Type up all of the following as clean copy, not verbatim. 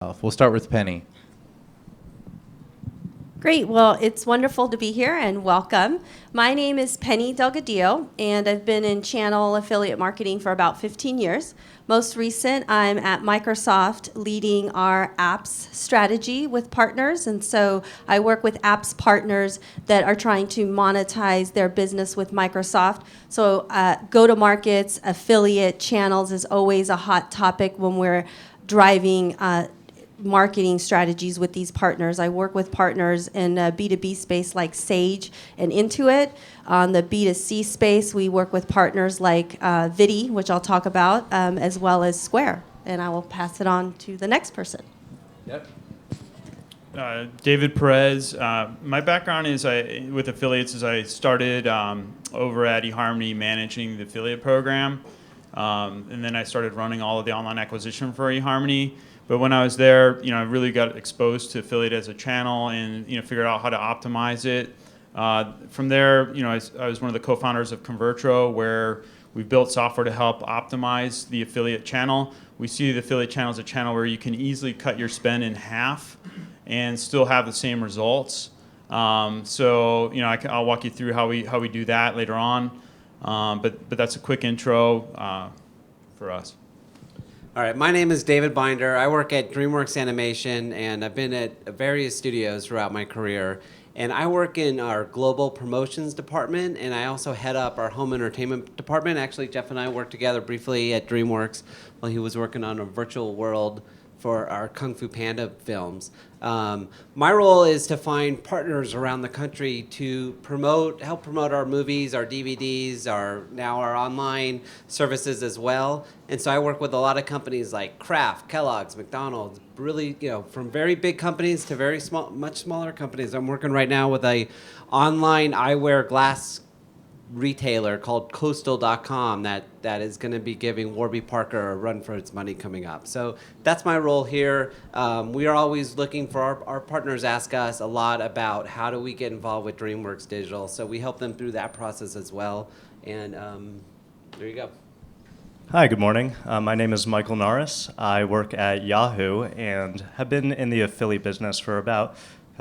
We'll start with Penny. Great. Well, it's wonderful to be here and welcome. My name is Penny Delgadillo, and I've been in channel affiliate marketing for about 15 years. Most recent, I'm at Microsoft leading our apps strategy with partners. And so I work with apps partners that are trying to monetize their business with Microsoft. So go-to-markets, affiliate channels is always a hot topic when we're driving marketing strategies with these partners. I work with partners in B2B space like Sage and Intuit. On the B2C space, we work with partners like Vidi, which I'll talk about, as well as Square. And I will pass it on to the next person. Yep. David Perez. My background is with affiliates is I started over at eHarmony managing the affiliate program. And then I started running all of the online acquisition for eHarmony. But when I was there, I really got exposed to affiliate as a channel and, figured out how to optimize it. From there, I was one of the co-founders of Convertro, where we built software to help optimize the affiliate channel. We see the affiliate channel as a channel where you can easily cut your spend in half and still have the same results. I'll walk you through how we do that later on. But that's a quick intro for us. All right, my name is David Binder. I work at Dreamworks Animation, and I've been at various studios throughout my career. And I work in our global promotions department, and I also head up our home entertainment department. Actually, Jeff and I worked together briefly at Dreamworks while he was working on a virtual world for our Kung Fu Panda films. My role is to find partners around the country to help promote our movies, our DVDs, our online services as well. And so I work with a lot of companies like Kraft, Kellogg's, McDonald's, really, from very big companies to very small, much smaller companies. I'm working right now with a online eyewear glass retailer called Coastal.com that is going to be giving Warby Parker a run for its money coming up. So that's my role here. We are always looking for our partners ask us a lot about how do we get involved with DreamWorks Digital. So we help them through that process as well. And there you go. Hi, good morning. My name is Michael Norris. I work at Yahoo and have been in the affiliate business for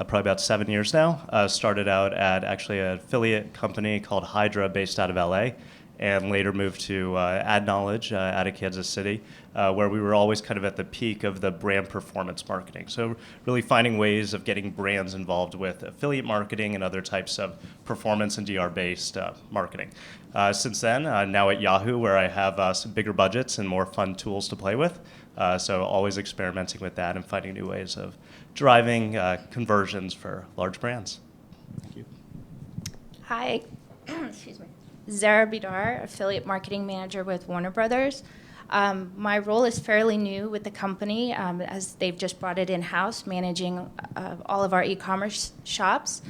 probably about 7 years now. Started out at actually an affiliate company called Hydra based out of LA, and later moved to Ad Knowledge out of Kansas City, where we were always kind of at the peak of the brand performance marketing. So really finding ways of getting brands involved with affiliate marketing and other types of performance and DR-based marketing. Since then, now at Yahoo, where I have some bigger budgets and more fun tools to play with. So always experimenting with that and finding new ways of driving conversions for large brands. Thank you. Hi, excuse me. Zara Bidar, affiliate marketing manager with Warner Brothers. My role is fairly new with the company as they've just brought it in-house, managing all of our e-commerce shops.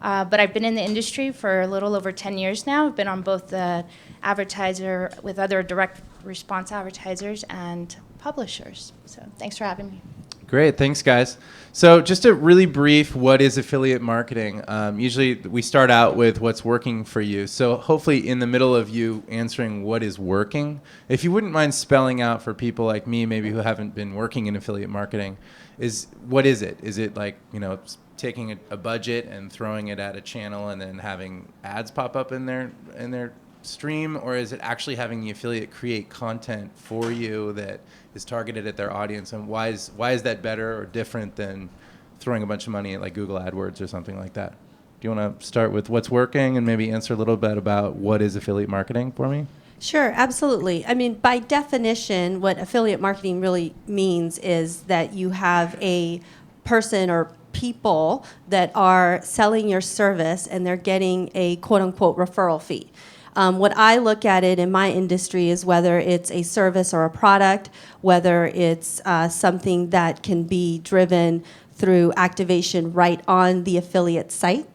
But I've been in the industry for a little over 10 years now. I've been on both the advertiser with other direct response advertisers and publishers. So thanks for having me. Great, thanks guys. So just a really brief, what is affiliate marketing? Usually we start out with what's working for you. So hopefully in the middle of you answering what is working, if you wouldn't mind spelling out for people like me, maybe who haven't been working in affiliate marketing, what is it? Is it like, taking a budget and throwing it at a channel and then having ads pop up in their stream, or is it actually having the affiliate create content for you that is targeted at their audience? And why is that better or different than throwing a bunch of money at like Google AdWords or something like that? Do you want to start with what's working and maybe answer a little bit about what is affiliate marketing for me? Sure, absolutely. I mean, by definition, what affiliate marketing really means is that you have a person or people that are selling your service and they're getting a quote-unquote referral fee. What I look at it in my industry is whether it's a service or a product, whether it's something that can be driven through activation right on the affiliate site,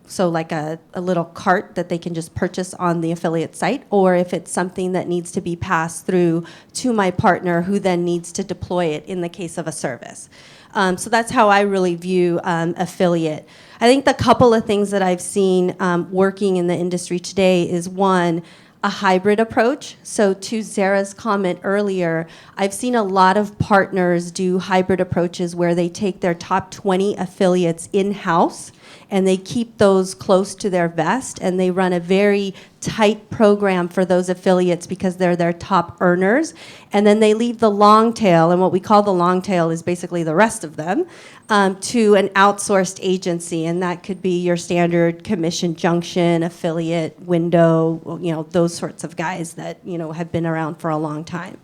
so like a little cart that they can just purchase on the affiliate site, or if it's something that needs to be passed through to my partner who then needs to deploy it in the case of a service. So that's how I really view affiliate. I think the couple of things that I've seen working in the industry today is one, a hybrid approach. So to Zara's comment earlier, I've seen a lot of partners do hybrid approaches where they take their top 20 affiliates in-house and they keep those close to their vest, and they run a very tight program for those affiliates because they're their top earners. And then they leave the long tail, and what we call the long tail is basically the rest of them, to an outsourced agency. And that could be your standard commission junction, affiliate, window, those sorts of guys that, have been around for a long time.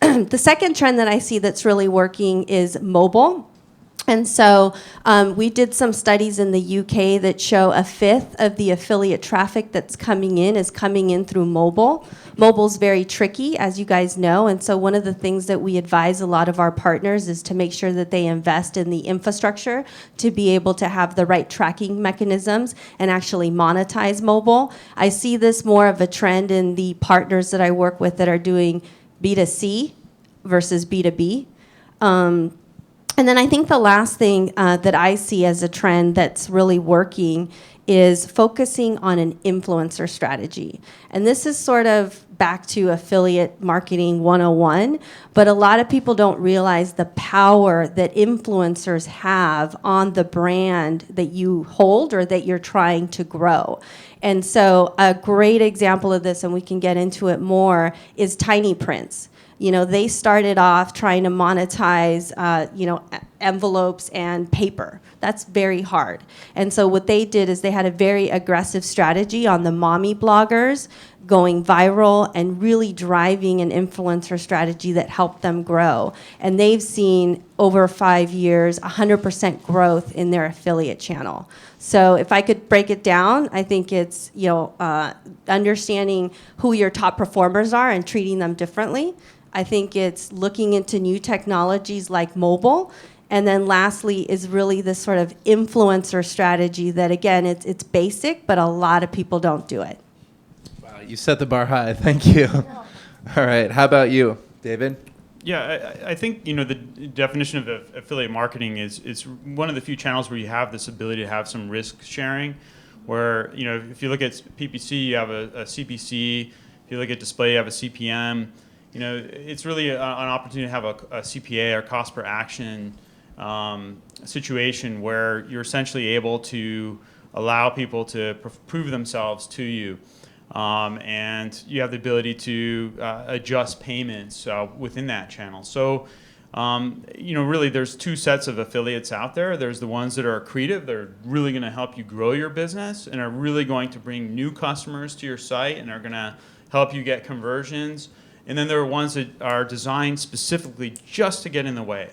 The second trend that I see that's really working is mobile. And so we did some studies in the UK that show a fifth of the affiliate traffic that's coming in is coming in through mobile. Mobile's very tricky, as you guys know, and so one of the things that we advise a lot of our partners is to make sure that they invest in the infrastructure to be able to have the right tracking mechanisms and actually monetize mobile. I see this more of a trend in the partners that I work with that are doing B2C versus B2B. And then I think the last thing that I see as a trend that's really working is focusing on an influencer strategy. And this is sort of back to affiliate marketing 101, but a lot of people don't realize the power that influencers have on the brand that you hold or that you're trying to grow. And so a great example of this, and we can get into it more, is Tiny Prints. They started off trying to monetize, envelopes and paper. That's very hard. And so what they did is they had a very aggressive strategy on the mommy bloggers, going viral and really driving an influencer strategy that helped them grow. And they've seen over 5 years, 100% growth in their affiliate channel. So if I could break it down, I think it's, understanding who your top performers are and treating them differently. I think it's looking into new technologies like mobile. And then lastly is really this sort of influencer strategy that, again, it's basic, but a lot of people don't do it. Wow, you set the bar high. Thank you. All right. How about you, David? Yeah, I think the definition of affiliate marketing is it's one of the few channels where you have this ability to have some risk sharing, where if you look at PPC, you have a CPC. If you look at display, you have a CPM. It's really an opportunity to have a CPA, or cost per action, situation where you're essentially able to allow people to prove themselves to you. And you have the ability to adjust payments within that channel. So, really there's two sets of affiliates out there. There's the ones that are accretive. They're really going to help you grow your business and are really going to bring new customers to your site and are going to help you get conversions. And then there are ones that are designed specifically just to get in the way.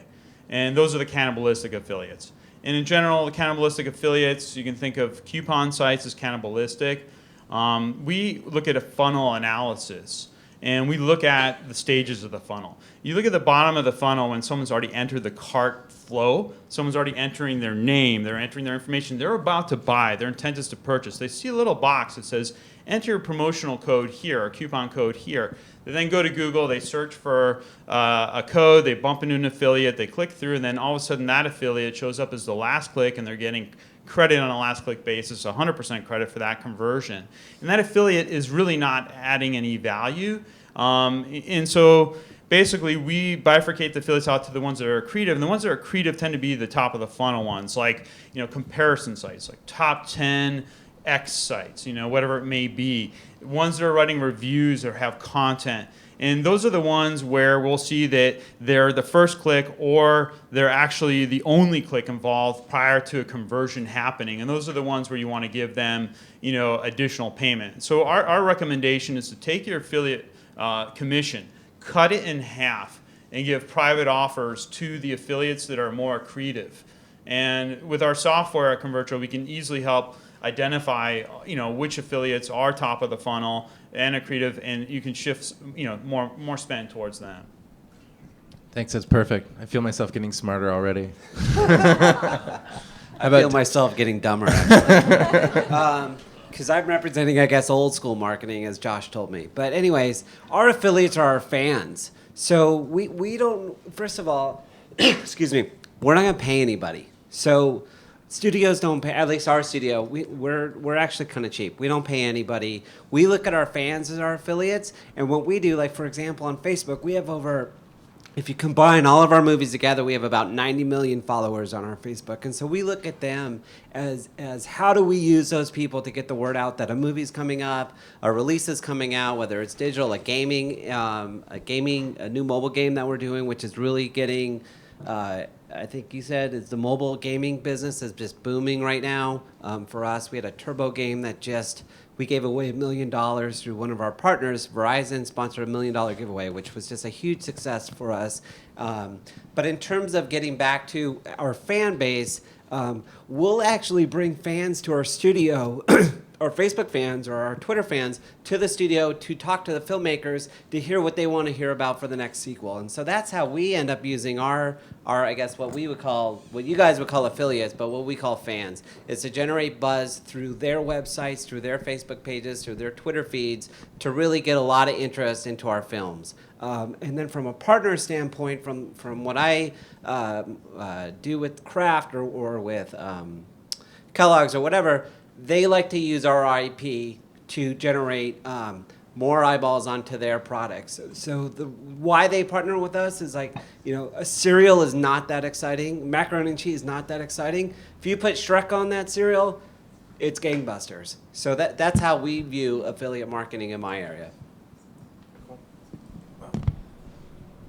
And those are the cannibalistic affiliates. And in general, the cannibalistic affiliates, you can think of coupon sites as cannibalistic. We look at a funnel analysis, and we look at the stages of the funnel. You look at the bottom of the funnel when someone's already entered the cart flow, someone's already entering their name, they're entering their information, they're about to buy, their intent is to purchase. They see a little box that says, enter your promotional code here, or coupon code here. They then go to Google, they search for a code, they bump into an affiliate, they click through, and then all of a sudden that affiliate shows up as the last click, and they're getting credit on a last click basis, 100% credit for that conversion. And that affiliate is really not adding any value. And so basically we bifurcate the affiliates out to the ones that are accretive, and the ones that are accretive tend to be the top of the funnel ones, like comparison sites, like top 10 X sites, whatever it may be. Ones that are writing reviews or have content. And those are the ones where we'll see that they're the first click or they're actually the only click involved prior to a conversion happening. And those are the ones where you want to give them, additional payment. So our recommendation is to take your affiliate commission, cut it in half, and give private offers to the affiliates that are more accretive. And with our software at Convertro, we can easily help identify, which affiliates are top of the funnel and accretive, and you can shift, more spend towards them. Thanks. That's perfect. I feel myself getting smarter already. I feel myself getting dumber, actually. Because I'm representing, I guess, old school marketing, as Josh told me. But anyways, our affiliates are our fans. So we don't, first of all, excuse me, we're not going to pay anybody. So Studios don't pay, at least our studio, we're actually kind of cheap. We don't pay anybody. We look at our fans as our affiliates, and what we do, like for example on Facebook, we have over, if you combine all of our movies together, we have about 90 million followers on our Facebook. And so we look at them as how do we use those people to get the word out that a movie's coming up, a release is coming out, whether it's digital, a new mobile game that we're doing, which is really getting, I think you said it's the mobile gaming business is just booming right now. For us, we had a turbo game that we gave away $1 million through one of our partners. Verizon sponsored $1 million giveaway, which was just a huge success for us. But in terms of getting back to our fan base, we'll actually bring fans to our studio, our Facebook fans or our Twitter fans, to the studio to talk to the filmmakers to hear what they want to hear about for the next sequel. And so that's how we end up using our I guess what you guys would call affiliates, but what we call fans, is to generate buzz through their websites, through their Facebook pages, through their Twitter feeds, to really get a lot of interest into our films. And then from a partner standpoint, from what I do with Kraft or with Kellogg's or whatever, they like to use our IP to generate more eyeballs onto their products. So why they partner with us is like, a cereal is not that exciting. Macaroni and cheese is not that exciting. If you put Shrek on that cereal, it's gangbusters. So that's how we view affiliate marketing in my area.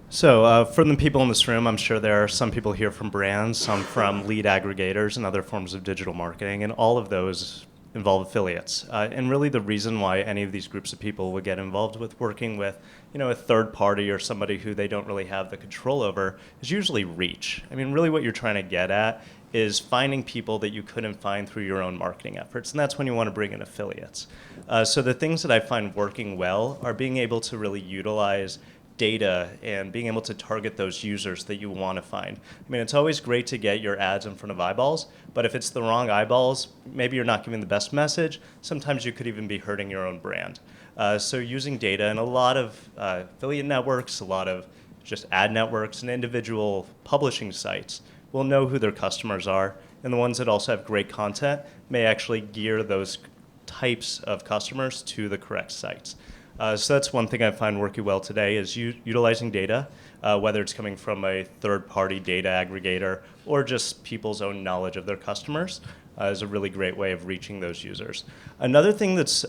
So from the people in this room, I'm sure there are some people here from brands, some from lead aggregators and other forms of digital marketing, and all of those involve affiliates. And really the reason why any of these groups of people would get involved with working with a third party or somebody who they don't really have the control over is usually reach. I mean, really what you're trying to get at is finding people that you couldn't find through your own marketing efforts, and that's when you want to bring in affiliates. So the things that I find working well are being able to really utilize data and being able to target those users that you want to find. I mean, it's always great to get your ads in front of eyeballs, but if it's the wrong eyeballs, maybe you're not giving the best message. Sometimes you could even be hurting your own brand. So using data, and a lot of affiliate networks, a lot of just ad networks and individual publishing sites will know who their customers are, and the ones that also have great content may actually gear those types of customers to the correct sites. So that's one thing I find working well today is utilizing data, whether it's coming from a third-party data aggregator or just people's own knowledge of their customers, is a really great way of reaching those users. Another thing that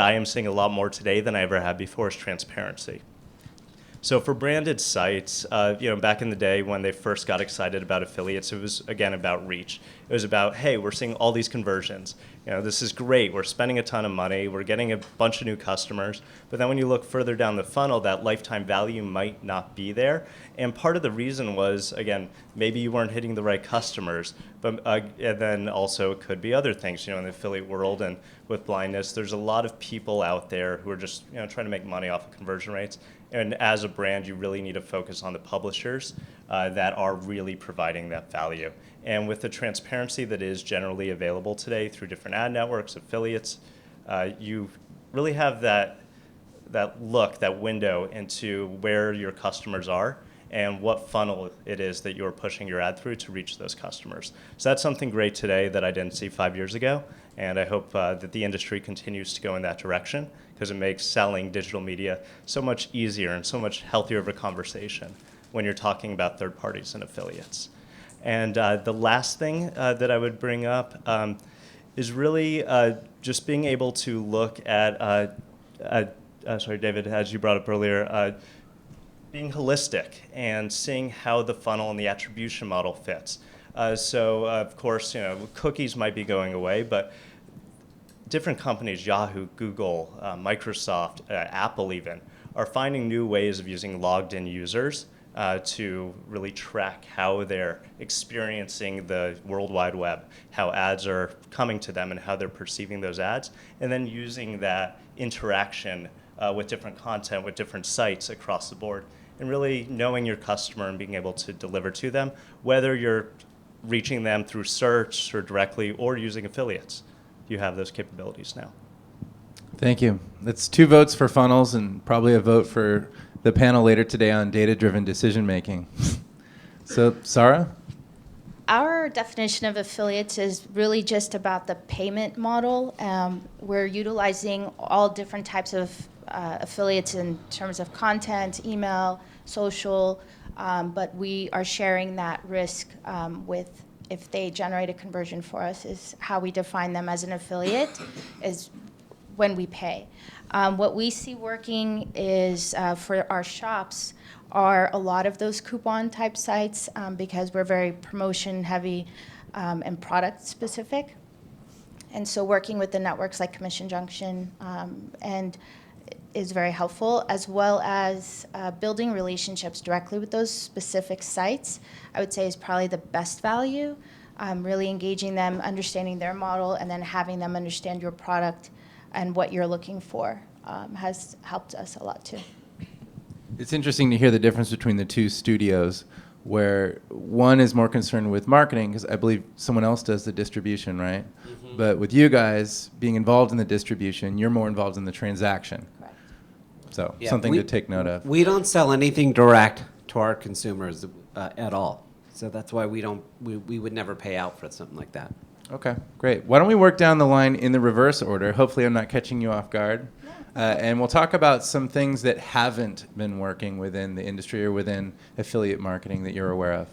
I am seeing a lot more today than I ever have before is transparency. So for branded sites, back in the day when they first got excited about affiliates, it was, again, about reach. It was about, hey, we're seeing all these conversions. This is great. We're spending a ton of money. We're getting a bunch of new customers. But then when you look further down the funnel, that lifetime value might not be there. And part of the reason was, again, maybe you weren't hitting the right customers. But and then also it could be other things. In the affiliate world and with blindness, there's a lot of people out there who are just trying to make money off of conversion rates. And as a brand, you really need to focus on the publishers that are really providing that value. And with the transparency that is generally available today through different ad networks, affiliates, you really have that window into where your customers are and what funnel it is that you're pushing your ad through to reach those customers. So that's something great today that I didn't see 5 years ago. And I hope that the industry continues to go in that direction, because it makes selling digital media so much easier and so much healthier of a conversation when you're talking about third parties and affiliates. And the last thing that I would bring up is really just being able to look at, sorry, David, as you brought up earlier, being holistic and seeing how the funnel and the attribution model fits. So, of course, cookies might be going away, but different companies, Yahoo, Google, Microsoft, Apple even, are finding new ways of using logged-in users to really track how they're experiencing the World Wide Web, how ads are coming to them and how they're perceiving those ads, and then using that interaction with different content, with different sites across the board, and really knowing your customer and being able to deliver to them, whether you're reaching them through search or directly or using affiliates. You have those capabilities now. Thank you. That's 2 votes for funnels and probably a vote for the panel later today on data-driven decision-making. So, Sarah? Our definition of affiliates is really just about the payment model. We're utilizing all different types of affiliates in terms of content, email, social, but we are sharing that risk with, if they generate a conversion for us, is how we define them as an affiliate, is when we pay. What we see working is for our shops are a lot of those coupon type sites because we're very promotion heavy and product specific. And so working with the networks like Commission Junction and is very helpful, as well as building relationships directly with those specific sites, I would say is probably the best value. Really engaging them, understanding their model, and then having them understand your product and what you're looking for has helped us a lot too. It's interesting to hear the difference between the two studios, where one is more concerned with marketing, because I believe someone else does the distribution, right? Mm-hmm. But with you guys being involved in the distribution, you're more involved in the transaction. Correct. So something to take note of. We don't sell anything direct to our consumers at all. So that's why we would never pay out for something like that. Okay, great. Why don't we work down the line in the reverse order? Hopefully I'm not catching you off guard. And we'll talk about some things that haven't been working within the industry or within affiliate marketing that you're aware of.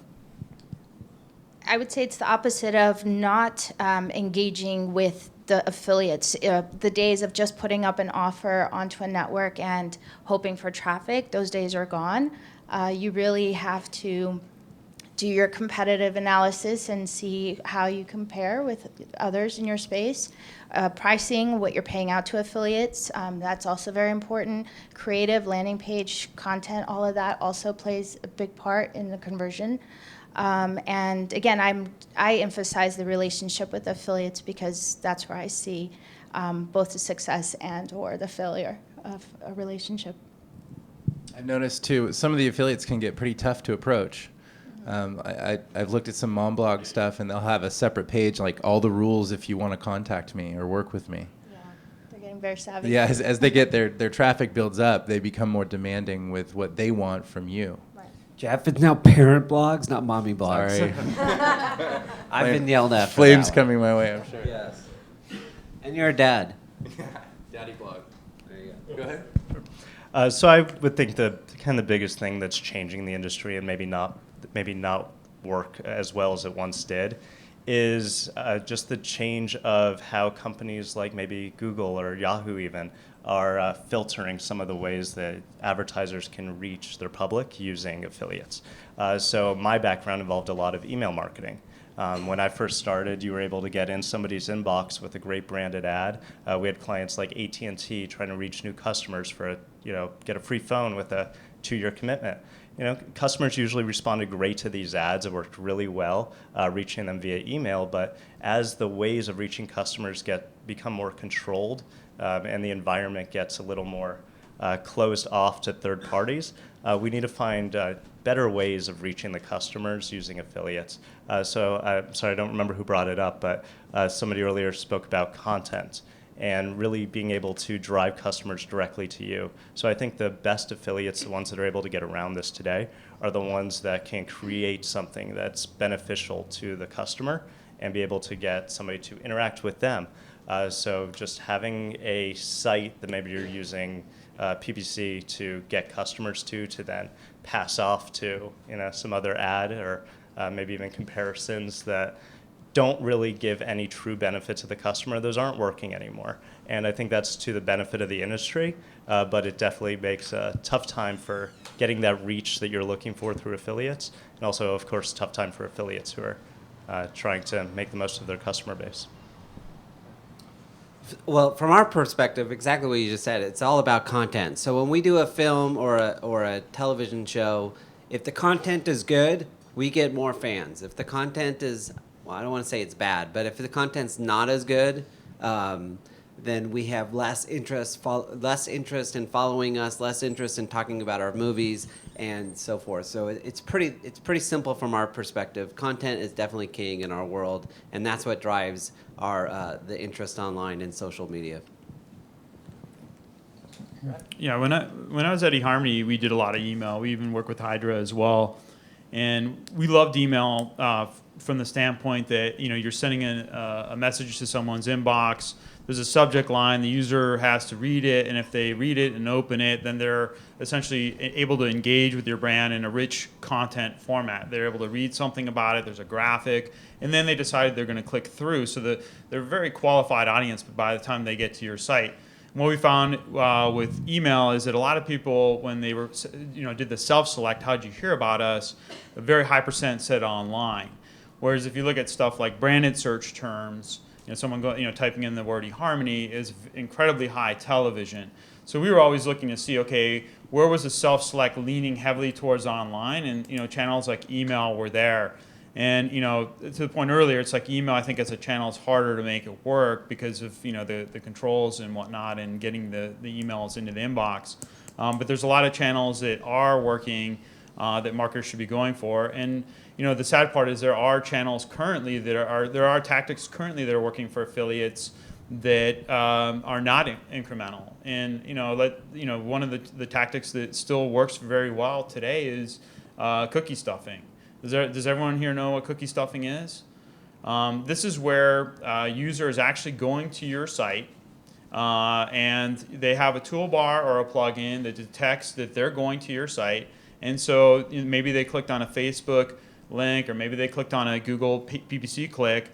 I would say it's the opposite of not engaging with the affiliates. The days of just putting up an offer onto a network and hoping for traffic, those days are gone. You really have to do your competitive analysis and see how you compare with others in your space. Pricing, what you're paying out to affiliates, that's also very important. Creative, landing page, content, all of that also plays a big part in the conversion. And again, I emphasize the relationship with affiliates because that's where I see both the success and or the failure of a relationship. I've noticed too, some of the affiliates can get pretty tough to approach. I've looked at some mom blog stuff, and they'll have a separate page, like all the rules if you want to contact me or work with me. Yeah, they're getting very savvy. Yeah, as they get their traffic builds up, they become more demanding with what they want from you. Right. Jeff, it's now parent blogs, not mommy blogs. Sorry. I've been yelled at for Flames that one. coming my way, I'm sure. Yes. And you're a dad. Daddy blog. There you go. Go ahead. So I would think the biggest thing that's changing the industry and maybe not work as well as it once did is just the change of how companies like maybe Google or Yahoo even are filtering some of the ways that advertisers can reach their public using affiliates. So my background involved a lot of email marketing. When I first started, you were able to get in somebody's inbox with a great branded ad. We had clients like AT&T trying to reach new customers for get a free phone with a 2-year commitment. Customers usually responded great to these ads. It worked really well reaching them via email. But as the ways of reaching customers become more controlled and the environment gets a little more closed off to third parties, we need to find better ways of reaching the customers using affiliates. So I'm sorry, I don't remember who brought it up, but somebody earlier spoke about content and really being able to drive customers directly to you. So I think the best affiliates, the ones that are able to get around this today, are the ones that can create something that's beneficial to the customer and be able to get somebody to interact with them. So just having a site that maybe you're using PPC to get customers to then pass off to some other ad or maybe even comparisons that don't really give any true benefit to the customer, those aren't working anymore. And I think that's to the benefit of the industry, but it definitely makes a tough time for getting that reach that you're looking for through affiliates, and also, of course, tough time for affiliates who are trying to make the most of their customer base. Well, from our perspective, exactly what you just said, it's all about content. So when we do a film or a television show, if the content is good, we get more fans. If the content is, well, I don't want to say it's bad, but if the content's not as good, then we have less interest in following us, less interest in talking about our movies, and so forth. So it's pretty simple from our perspective. Content is definitely king in our world, and that's what drives the interest online and social media. Yeah, when I was at eHarmony, we did a lot of email. We even work with Hydra as well. And we loved email from the standpoint that you're sending a message to someone's inbox. There's a subject line. The user has to read it, and if they read it and open it, then they're essentially able to engage with your brand in a rich content format. They're able to read something about it. There's a graphic, and then they decide they're going to click through. So they're a very qualified audience by the time they get to your site. And what we found with email is that a lot of people, when they were, did the self-select, how'd you hear about us? A very high percent said online. Whereas if you look at stuff like branded search terms, someone typing in the word eHarmony is incredibly high television. So we were always looking to see, okay, where was the self-select leaning heavily towards online, and channels like email were there. And to the point earlier, it's like email, I think as a channel is harder to make it work because of the controls and whatnot, and getting the emails into the inbox. But there's a lot of channels that are working that marketers should be going for. And the sad part is there are channels currently there are tactics currently that are working for affiliates that are not incremental. And one of the tactics that still works very well today is cookie stuffing. Does everyone here know what cookie stuffing is? This is where a user is actually going to your site and they have a toolbar or a plugin that detects that they're going to your site. And so maybe they clicked on a Facebook link, or maybe they clicked on a Google PPC click,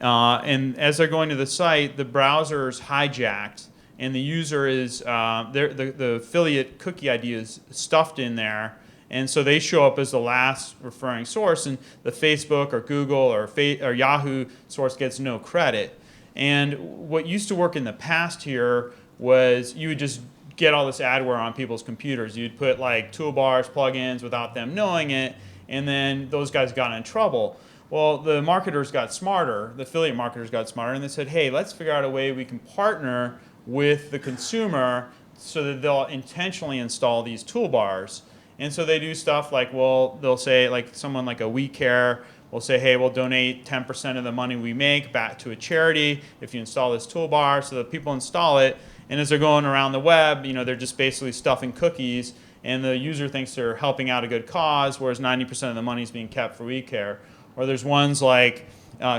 and as they're going to the site, the browser is hijacked, and the user is the affiliate cookie ID is stuffed in there, and so they show up as the last referring source, and the Facebook or Google or Yahoo source gets no credit. And what used to work in the past here was you would just get all this adware on people's computers. You'd put like toolbars, plugins without them knowing it, and then those guys got in trouble. Well, the marketers got smarter, the affiliate marketers got smarter, and they said, hey, let's figure out a way we can partner with the consumer so that they'll intentionally install these toolbars. And so they do stuff like, well, they'll say, like someone like a WeCare will say, hey, we'll donate 10% of the money we make back to a charity if you install this toolbar. So that people install it, and as they're going around the web, they're just basically stuffing cookies, and the user thinks they're helping out a good cause, whereas 90% of the money is being kept for WeCare. Or there's ones like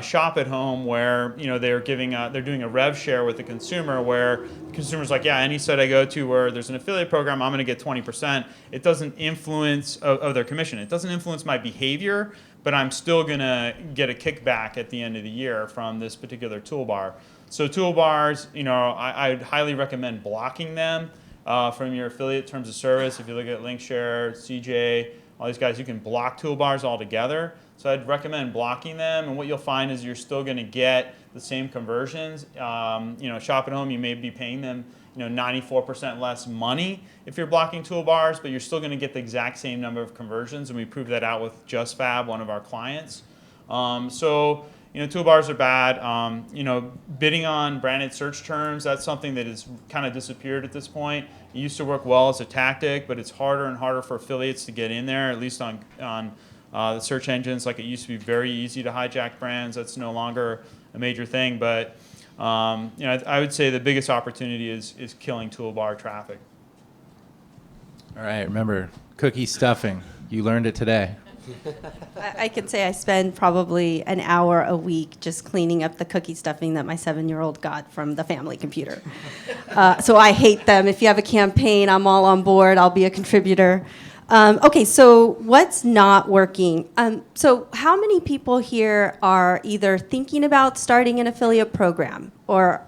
Shop at Home where they're doing a rev share with the consumer, where the consumer's like, yeah, any site I go to where there's an affiliate program, I'm going to get 20%. It doesn't influence of their commission. It doesn't influence my behavior, but I'm still going to get a kickback at the end of the year from this particular toolbar. So toolbars, I'd highly recommend blocking them from your affiliate terms of service. If you look at LinkShare, CJ, all these guys, you can block toolbars altogether. So I'd recommend blocking them, and what you'll find is you're still going to get the same conversions. Shop at Home, you may be paying them 94% less money if you're blocking toolbars, but you're still going to get the exact same number of conversions, and we proved that out with JustFab, one of our clients. Toolbars are bad. Bidding on branded search terms, that's something that has kind of disappeared at this point. It used to work well as a tactic, but it's harder and harder for affiliates to get in there, at least on the search engines. Like, it used to be very easy to hijack brands. That's no longer a major thing, but I would say the biggest opportunity is killing toolbar traffic. All right, remember, cookie stuffing. You learned it today. I can say I spend probably an hour a week just cleaning up the cookie stuffing that my 7-year-old got from the family computer. So I hate them. If you have a campaign, I'm all on board. I'll be a contributor. Okay, so what's not working? So how many people here are either thinking about starting an affiliate program, or,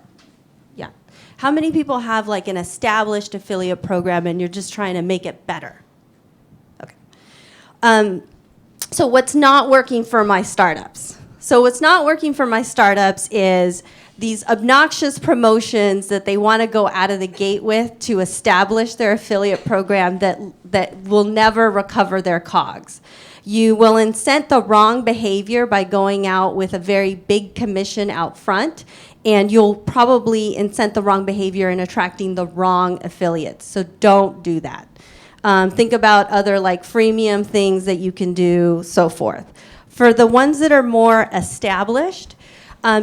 yeah, how many people have like an established affiliate program and you're just trying to make it better? Okay. So what's not working for my startups? So what's not working for my startups is these obnoxious promotions that they want to go out of the gate with to establish their affiliate program that will never recover their COGS. You will incent the wrong behavior by going out with a very big commission out front, and you'll probably incent the wrong behavior in attracting the wrong affiliates. So don't do that. Think about other like freemium things that you can do, so forth. For the ones that are more established,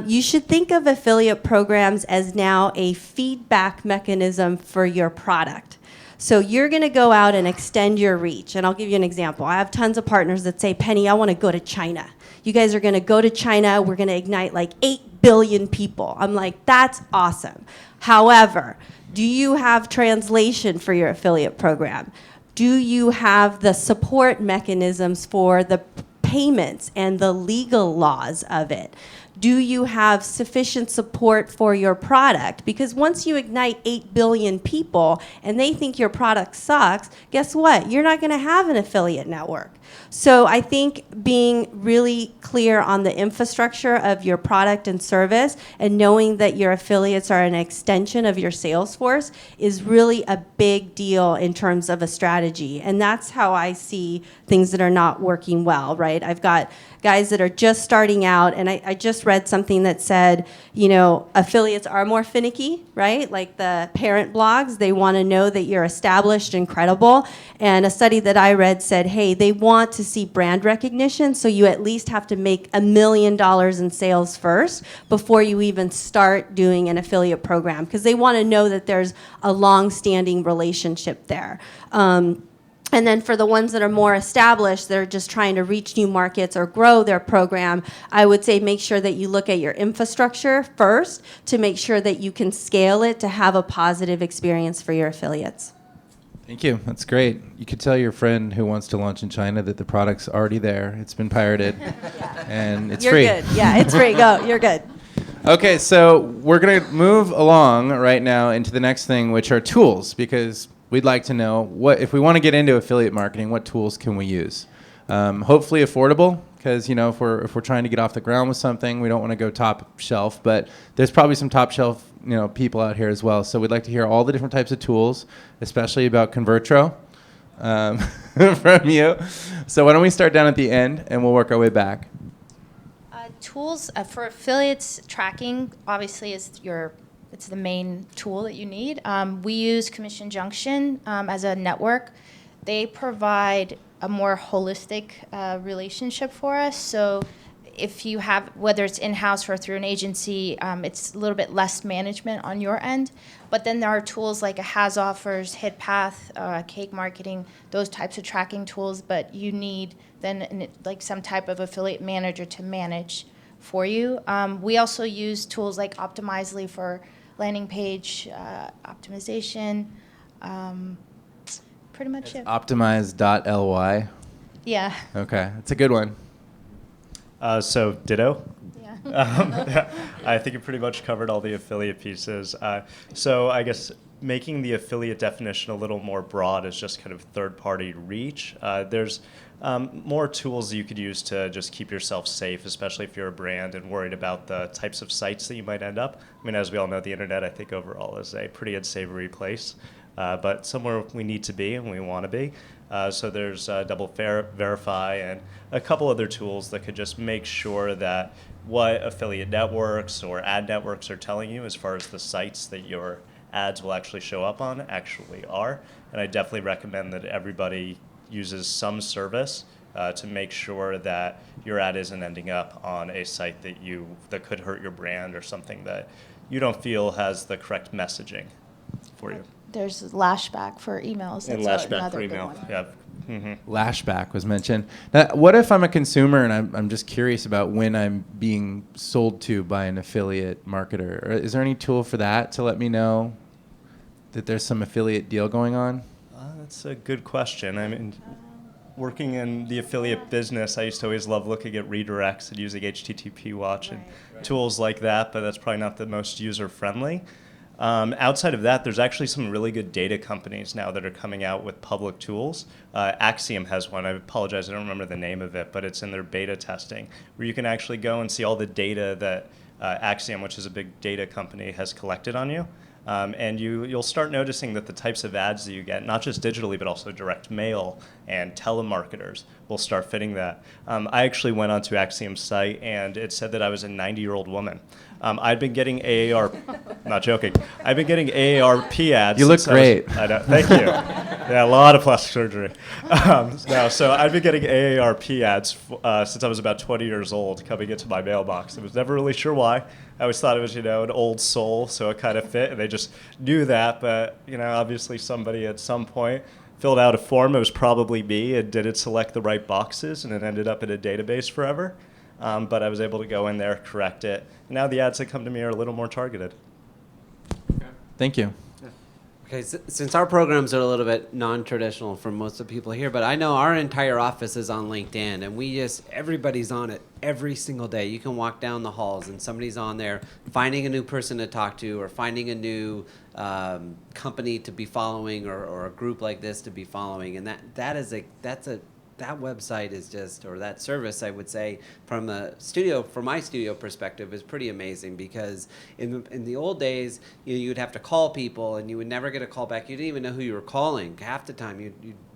you should think of affiliate programs as now a feedback mechanism for your product. So you're going to go out and extend your reach. And I'll give you an example. I have tons of partners that say, Penny, I want to go to China. You guys are going to go to China. We're going to ignite like 8 billion people. I'm like, that's awesome. However, do you have translation for your affiliate program? Do you have the support mechanisms for the payments and the legal laws of it? Do you have sufficient support for your product? Because once you ignite 8 billion people and they think your product sucks, guess what? You're not going to have an affiliate network. So I think being really clear on the infrastructure of your product and service and knowing that your affiliates are an extension of your sales force is really a big deal in terms of a strategy. And that's how I see things that are not working well, right? I've got guys that are just starting out, and I just read something that said, you know, affiliates are more finicky, right? Like the parent blogs, they want to know that you're established and credible. And a study that I read said, hey, they want to see brand recognition, so you at least have to make $1 million in sales first before you even start doing an affiliate program, because they want to know that there's a long-standing relationship there. And then for the ones that are more established, they're just trying to reach new markets or grow their program, I would say make sure that you look at your infrastructure first to make sure that you can scale it to have a positive experience for your affiliates. Thank you. That's great. You could tell your friend who wants to launch in China that the product's already there. It's been pirated, and it's free. You're good. Yeah, it's free. Go. You're good. Okay, so we're going to move along right now into the next thing, which are tools, because we'd like to know what, if we want to get into affiliate marketing, what tools can we use? Hopefully affordable, because you know if we're trying to get off the ground with something, we don't want to go top shelf. But there's probably some top shelf people out here as well. So we'd like to hear all the different types of tools, especially about Convertro from you. So why don't we start down at the end and we'll work our way back. Tools for affiliates tracking obviously it's the main tool that you need. We use Commission Junction as a network. They provide a more holistic relationship for us. So if you have, whether it's in-house or through an agency, it's a little bit less management on your end. But then there are tools like a Has Offers, HitPath, Cake Marketing, those types of tracking tools. But you need then like some type of affiliate manager to manage for you. We also use tools like Optimizely for landing page optimization. Pretty much it. Optimize.ly. Yeah. Okay, that's a good one. So ditto. Yeah. I think you pretty much covered all the affiliate pieces. So I guess making the affiliate definition a little more broad is just kind of third-party reach. There's more tools you could use to just keep yourself safe, especially if you're a brand and worried about the types of sites that you might end up. I mean, as we all know, the internet, I think, overall is a pretty unsavory place, but somewhere we need to be and we want to be. So there's Double Verify and a couple other tools that could just make sure that what affiliate networks or ad networks are telling you as far as the sites that your ads will actually show up on actually are. And I definitely recommend that everybody uses some service to make sure that your ad isn't ending up on a site that could hurt your brand or something that you don't feel has the correct messaging for you. There's Lashback for emails. And That's Lashback another for good email. one. Yeah. Mm-hmm. Lashback was mentioned. Now, what if I'm a consumer and I'm just curious about when I'm being sold to by an affiliate marketer? Is there any tool for that to let me know that there's some affiliate deal going on? That's a good question. I mean, working in the affiliate business, I used to always love looking at redirects and using HTTP Watch and tools like that, but that's probably not the most user-friendly. Outside of that, there's actually some really good data companies now that are coming out with public tools. Axiom has one. I apologize, I don't remember the name of it, but it's in their beta testing, where you can actually go and see all the data that Axiom, which is a big data company, has collected on you. And you'll start noticing that the types of ads that you get, not just digitally, but also direct mail and telemarketers, will start fitting that. I actually went onto Axiom's site, and it said that I was a 90-year-old woman. I'd been getting AAR, not joking, I've been getting AARP ads. You look since I was- great. I know, thank you. Yeah, a lot of plastic surgery. No, so I've been getting AARP ads since I was about 20 years old coming into my mailbox. I was never really sure why. I always thought it was, an old soul, so it kind of fit, and they just knew that. But, obviously somebody at some point filled out a form. It was probably me and didn't select the right boxes, and it ended up in a database forever. But I was able to go in there, correct it. Now the ads that come to me are a little more targeted. Thank you. Okay, since our programs are a little bit non-traditional for most of the people here, but I know our entire office is on LinkedIn, and everybody's on it every single day. You can walk down the halls, and somebody's on there finding a new person to talk to, or finding a new company to be following, or a group like this to be following, and that website is just, or that service, I would say, from my studio perspective, is pretty amazing, because in the old days, you would have to call people and you would never get a call back. You didn't even know who you were calling. Half the time, you'd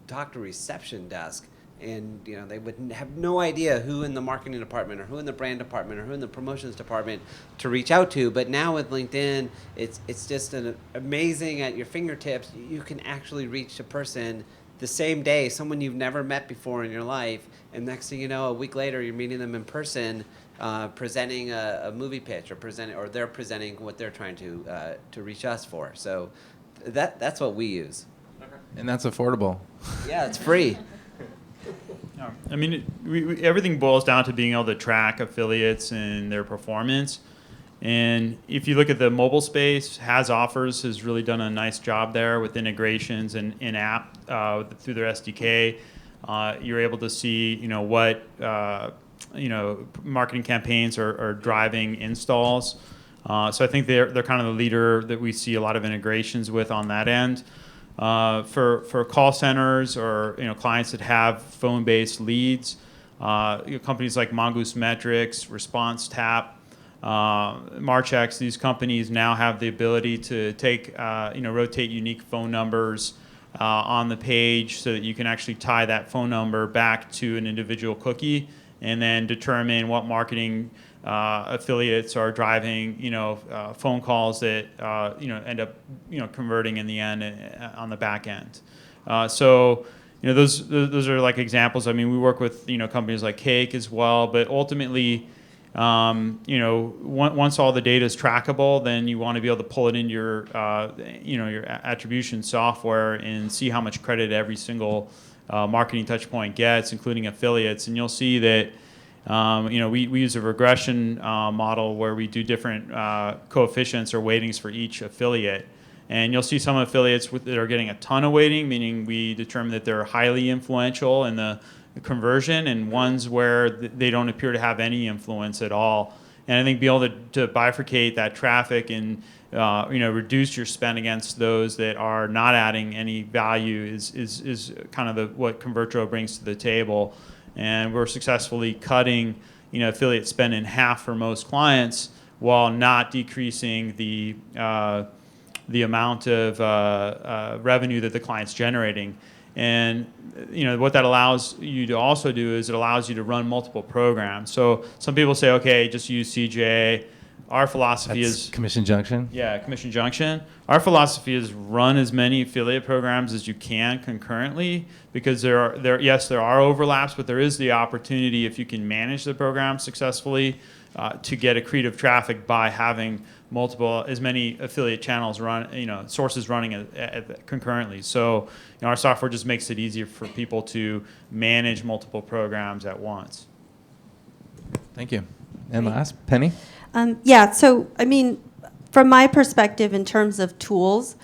talk to a reception desk, and they would have no idea who in the marketing department, or who in the brand department, or who in the promotions department to reach out to. But now with LinkedIn, it's just amazing at your fingertips. You can actually reach a person the same day, someone you've never met before in your life, and next thing you know, a week later, you're meeting them in person, presenting a movie pitch, or they're presenting what they're trying to reach us for. So that's what we use. And that's affordable. Yeah, it's free. No, I mean, everything boils down to being able to track affiliates and their performance. And if you look at the mobile space, HasOffers has really done a nice job there with integrations and in-app through their SDK. You're able to see, what marketing campaigns are driving installs. So I think they're kind of the leader that we see a lot of integrations with on that end. For call centers or clients that have phone-based leads, companies like Mongoose Metrics, ResponseTap, Marchex, these companies now have the ability to take, rotate unique phone numbers on the page so that you can actually tie that phone number back to an individual cookie, and then determine what marketing affiliates are driving, phone calls that, end up, converting in the end on the back end. So those are like examples. I mean, we work with, companies like Cake as well, but ultimately, once all the data is trackable, then you want to be able to pull it into your, your attribution software and see how much credit every single marketing touch point gets, including affiliates. And you'll see that, we use a regression model where we do different coefficients or weightings for each affiliate. And you'll see some affiliates that are getting a ton of weighting, meaning we determine that they're highly influential in the conversion, and ones where they don't appear to have any influence at all. And I think being able to bifurcate that traffic and reduce your spend against those that are not adding any value is kind of what Convertro brings to the table. And we're successfully cutting affiliate spend in half for most clients, while not decreasing the amount of revenue that the client's generating. And what that allows you to also do is it allows you to run multiple programs. So some people say, okay, just use CJ. Our philosophy That's is Commission Junction. Yeah, Commission Junction. Our philosophy is run as many affiliate programs as you can concurrently, because there are overlaps, but there is the opportunity, if you can manage the program successfully, to get accretive traffic by having as many affiliate channels sources running concurrently. So our software just makes it easier for people to manage multiple programs at once. Thank you. And last, Penny? So, I mean, from my perspective, in terms of tools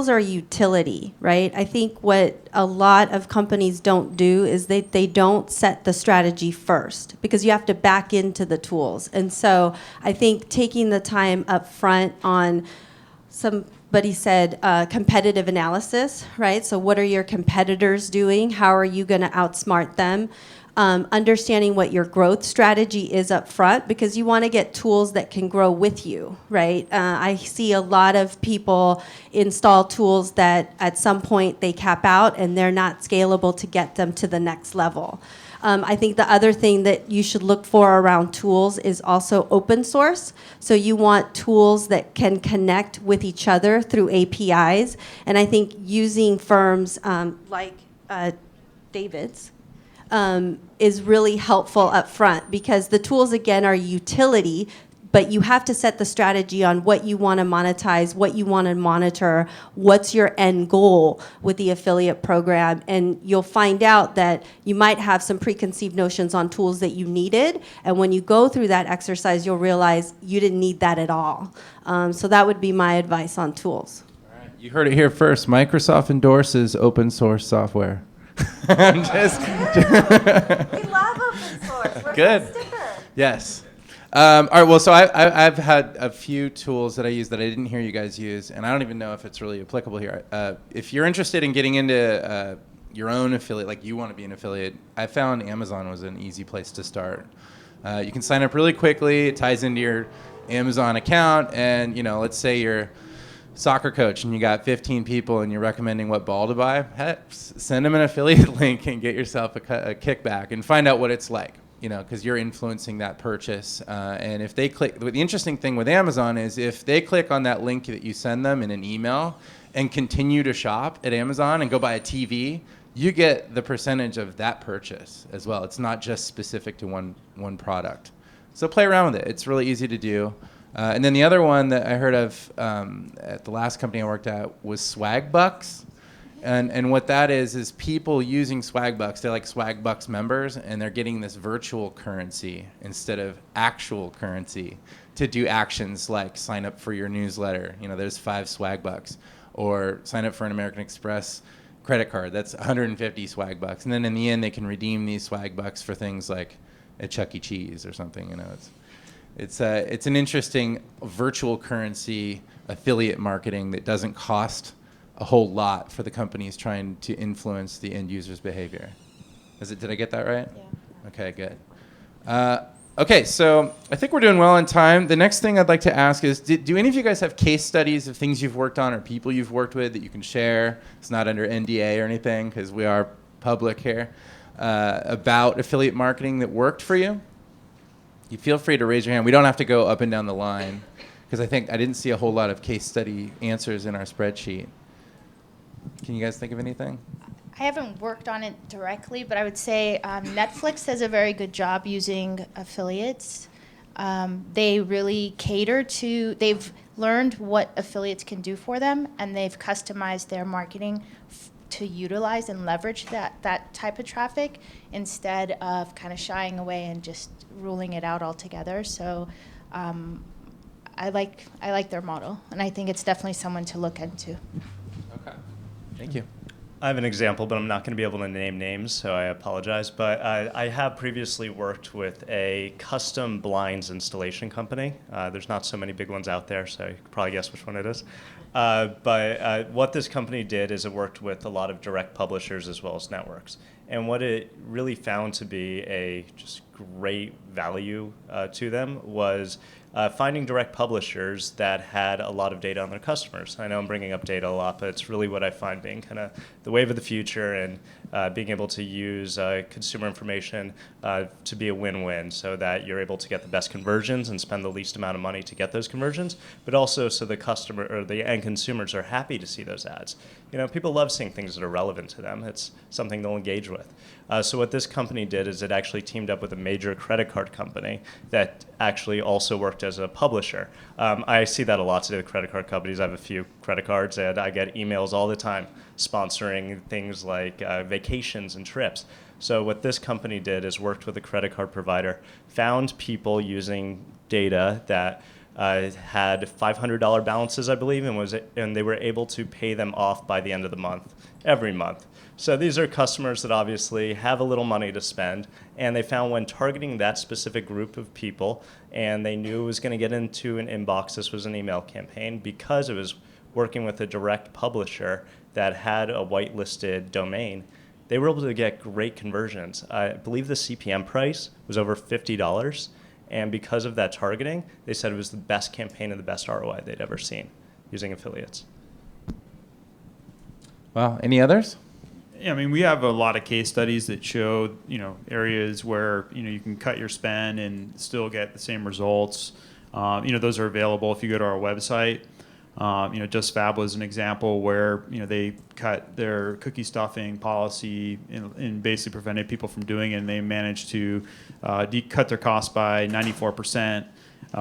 are utility, right? I think what a lot of companies don't do is they don't set the strategy first, because you have to back into the tools. And so I think taking the time up front on, somebody said, competitive analysis, right? So what are your competitors doing? How are you going to outsmart them? Understanding what your growth strategy is up front, because you want to get tools that can grow with you, right? I see a lot of people install tools that at some point they cap out and they're not scalable to get them to the next level. I think the other thing that you should look for around tools is also open source. So you want tools that can connect with each other through APIs. And I think using firms like David's is really helpful up front, because the tools, again, are utility, but you have to set the strategy on what you want to monetize, what you want to monitor, what's your end goal with the affiliate program. And you'll find out that you might have some preconceived notions on tools that you needed. And when you go through that exercise, you'll realize you didn't need that at all. So that would be my advice on tools. All right. You heard it here first. Microsoft endorses open source software. I'm just We love open source. We're Good. Yes. All right. Well, so I've had a few tools that I use that I didn't hear you guys use, and I don't even know if it's really applicable here. If you're interested in getting into your own affiliate, like you want to be an affiliate, I found Amazon was an easy place to start. You can sign up really quickly. It ties into your Amazon account, and let's say you're soccer coach and you got 15 people and you're recommending what ball to buy. Heck, send them an affiliate link and get yourself a kickback and find out what it's like. Because you're influencing that purchase. And if they click, the interesting thing with Amazon is if they click on that link that you send them in an email and continue to shop at Amazon and go buy a TV, you get the percentage of that purchase as well. It's not just specific to one product. So play around with it. It's really easy to do. And then the other one that I heard of at the last company I worked at was Swag Bucks. And what that is people using Swag Bucks. They're like Swag Bucks members, and they're getting this virtual currency instead of actual currency to do actions like sign up for your newsletter. There's 5 Swag Bucks. Or sign up for an American Express credit card. That's 150 Swag Bucks. And then in the end, they can redeem these Swag Bucks for things like a Chuck E. Cheese or something. It's an interesting virtual currency affiliate marketing that doesn't cost a whole lot for the companies trying to influence the end user's behavior. Did I get that right? Yeah. Okay, good. Okay, so I think we're doing well on time. The next thing I'd like to ask is, do any of you guys have case studies of things you've worked on or people you've worked with that you can share? It's not under NDA or anything because we are public here. About affiliate marketing that worked for you? You feel free to raise your hand. We don't have to go up and down the line because I didn't see a whole lot of case study answers in our spreadsheet. Can you guys think of anything? I haven't worked on it directly, but I would say Netflix does a very good job using affiliates. They really cater to, they've learned what affiliates can do for them, and they've customized their marketing to utilize and leverage that type of traffic instead of kind of shying away and just ruling it out altogether. So I like their model, and I think it's definitely someone to look into. Okay. Thank you. I have an example, but I'm not going to be able to name names, so I apologize. But I have previously worked with a custom blinds installation company. There's not so many big ones out there, so you can probably guess which one it is. But what this company did is it worked with a lot of direct publishers as well as networks. And what it really found to be a just great value to them was finding direct publishers that had a lot of data on their customers. I know I'm bringing up data a lot, but it's really what I find being kind of the wave of the future, and being able to use consumer information to be a win-win so that you're able to get the best conversions and spend the least amount of money to get those conversions, but also so the customer or the end consumers are happy to see those ads. People love seeing things that are relevant to them. It's something they'll engage with. So what this company did is it actually teamed up with a major credit card company that actually also worked as a publisher. I see that a lot today with credit card companies. I have a few credit cards, and I get emails all the time sponsoring things like vacations and trips. So what this company did is worked with a credit card provider, found people using data that had $500 balances, I believe, and they were able to pay them off by the end of the month, every month. So these are customers that obviously have a little money to spend, and they found when targeting that specific group of people, and they knew it was going to get into an inbox, this was an email campaign, because it was working with a direct publisher that had a whitelisted domain, they were able to get great conversions. I believe the CPM price was over $50. And because of that targeting, they said it was the best campaign and the best ROI they'd ever seen using affiliates. Wow. Any others? I mean, we have a lot of case studies that show, areas where, you can cut your spend and still get the same results. Those are available if you go to our website. Just Fab was an example where, they cut their cookie stuffing policy and basically prevented people from doing it, and they managed to cut their costs by 94%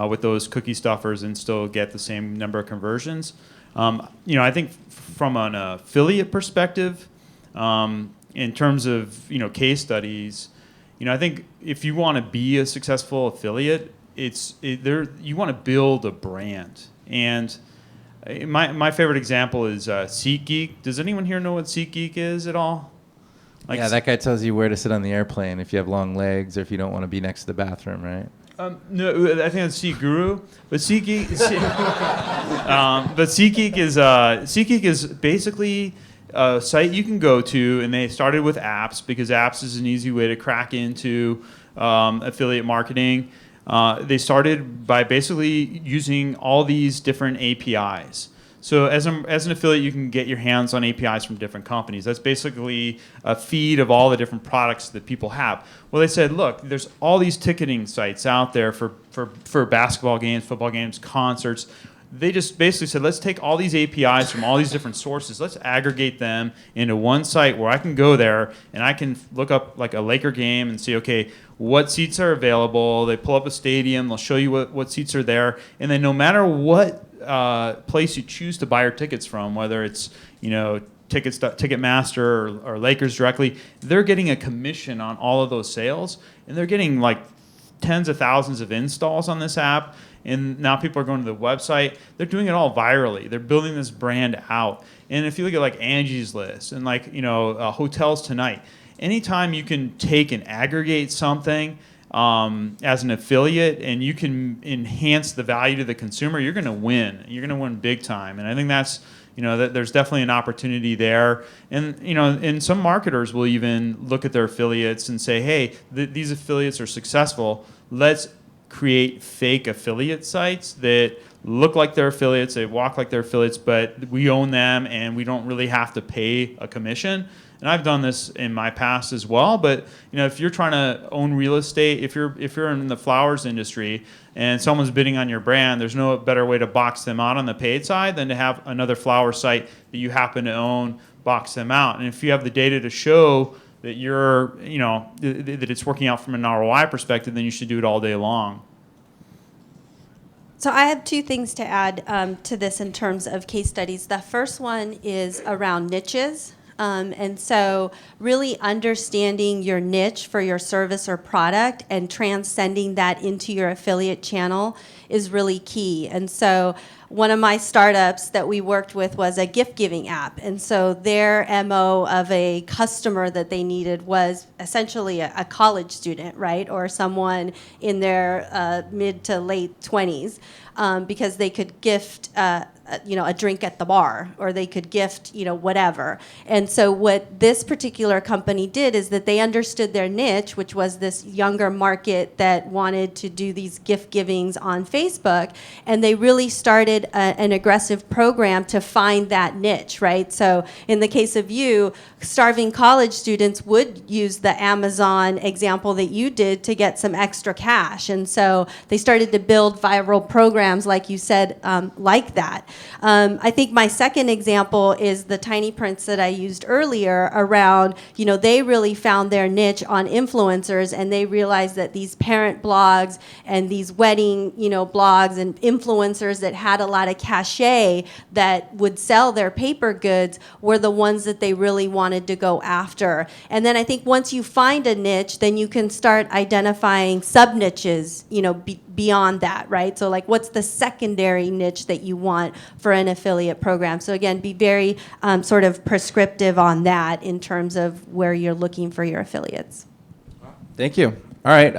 with those cookie stuffers and still get the same number of conversions. I think from an affiliate perspective, in terms of, case studies, I think if you want to be a successful affiliate, you want to build a brand. And my favorite example is SeatGeek. Does anyone here know what SeatGeek is at all? Yeah, that guy tells you where to sit on the airplane if you have long legs or if you don't want to be next to the bathroom, right? No, I think it's Seat Guru, but SeatGeek is basically a site you can go to, and they started with apps because apps is an easy way to crack into affiliate marketing. They started by basically using all these different APIs. So as an affiliate, you can get your hands on APIs from different companies. That's basically a feed of all the different products that people have. Well, they said, look, there's all these ticketing sites out there for basketball games, football games, concerts. They just basically said, let's take all these APIs from all these different sources. Let's aggregate them into one site where I can go there and I can look up like a Laker game and see, okay, what seats are available. They pull up a stadium. They'll show you what seats are there. And then no matter what place you choose to buy your tickets from, whether it's Ticketmaster or Lakers directly, they're getting a commission on all of those sales, and they're getting like tens of thousands of installs on this app. And now people are going to the website. They're doing it all virally. They're building this brand out. And if you look at like Angie's List and like Hotels Tonight, anytime you can take and aggregate something as an affiliate, and you can enhance the value to the consumer, you're going to win. You're going to win big time. And I think that's, that there's definitely an opportunity there. And, and some marketers will even look at their affiliates and say, hey, these affiliates are successful. Let's create fake affiliate sites that look like they're affiliates, they walk like they're affiliates, but we own them and we don't really have to pay a commission. And I've done this in my past as well. But if you're trying to own real estate, if you're in the flowers industry and someone's bidding on your brand, there's no better way to box them out on the paid side than to have another flower site that you happen to own box them out. And if you have the data to show that that it's working out from an ROI perspective, then you should do it all day long. So I have two things to add to this in terms of case studies. The first one is around niches. And so really understanding your niche for your service or product and transcending that into your affiliate channel is really key. And so one of my startups that we worked with was a gift giving app. And so their MO of a customer that they needed was essentially a college student, right? Or someone in their mid to late 20s, because they could gift a drink at the bar, or they could gift, whatever. And so what this particular company did is that they understood their niche, which was this younger market that wanted to do these gift givings on Facebook, and they really started an aggressive program to find that niche, right? So in the case of you, starving college students would use the Amazon example that you did to get some extra cash. And so they started to build viral programs, like you said, like that. I think my second example is the Tiny Prints that I used earlier around, they really found their niche on influencers, and they realized that these parent blogs and these wedding, blogs and influencers that had a lot of cachet that would sell their paper goods were the ones that they really wanted to go after. And then I think once you find a niche, then you can start identifying sub-niches, beyond that, right? So like, what's the secondary niche that you want for an affiliate program? So again, be very sort of prescriptive on that in terms of where you're looking for your affiliates. Thank you. All right,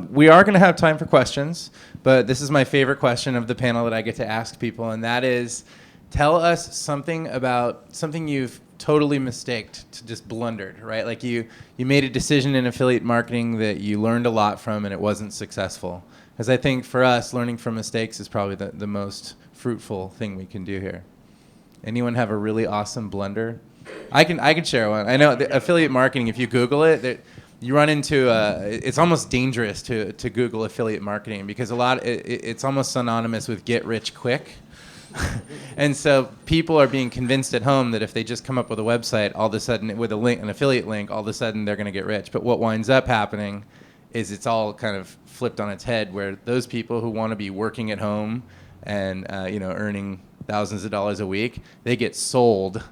we are going to have time for questions, but this is my favorite question of the panel that I get to ask people, and that is, tell us something about something you've totally mistaked, to just blundered, right? Like you made a decision in affiliate marketing that you learned a lot from and it wasn't successful. Because I think for us, learning from mistakes is probably the most fruitful thing we can do here. Anyone have a really awesome blunder? I can share one. I know the affiliate marketing. If you Google it, you run into it's almost dangerous to Google affiliate marketing because it's almost synonymous with get rich quick. And so people are being convinced at home that if they just come up with a website, all of a sudden with an affiliate link, all of a sudden they're going to get rich. But what winds up happening is it's all kind of flipped on its head, where those people who want to be working at home and earning thousands of dollars a week, they get sold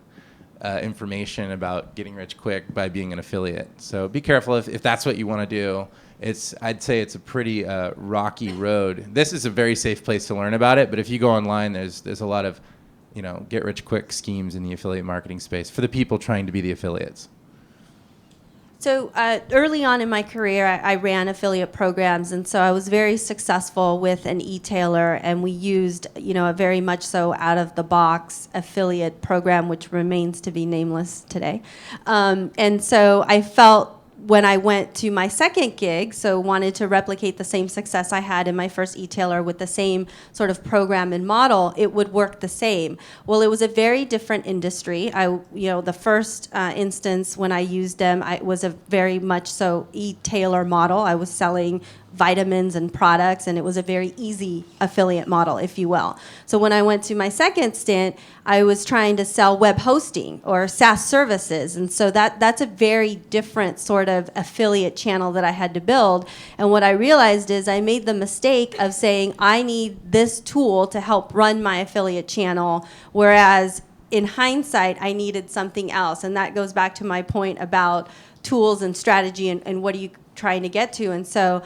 information about getting rich quick by being an affiliate. So be careful if that's what you want to do. I'd say it's a pretty rocky road. This is a very safe place to learn about it, but if you go online, there's a lot of get rich quick schemes in the affiliate marketing space for the people trying to be the affiliates. So early on in my career, I ran affiliate programs, and so I was very successful with an e-tailer, and we used, a very much so out-of-the-box affiliate program, which remains to be nameless today. And so I felt when I went to my second gig, so wanted to replicate the same success I had in my first e-tailer with the same sort of program and model, it would work the same. Well, it was a very different industry. The first instance when I used them, I was a very much so e-tailer model. I was selling vitamins and products, and it was a very easy affiliate model, if you will. So when I went to my second stint, I was trying to sell web hosting or SaaS services, and so that's a very different sort of affiliate channel that I had to build. And what I realized is I made the mistake of saying, I need this tool to help run my affiliate channel, whereas in hindsight, I needed something else. And that goes back to my point about tools and strategy and what are you trying to get to. And so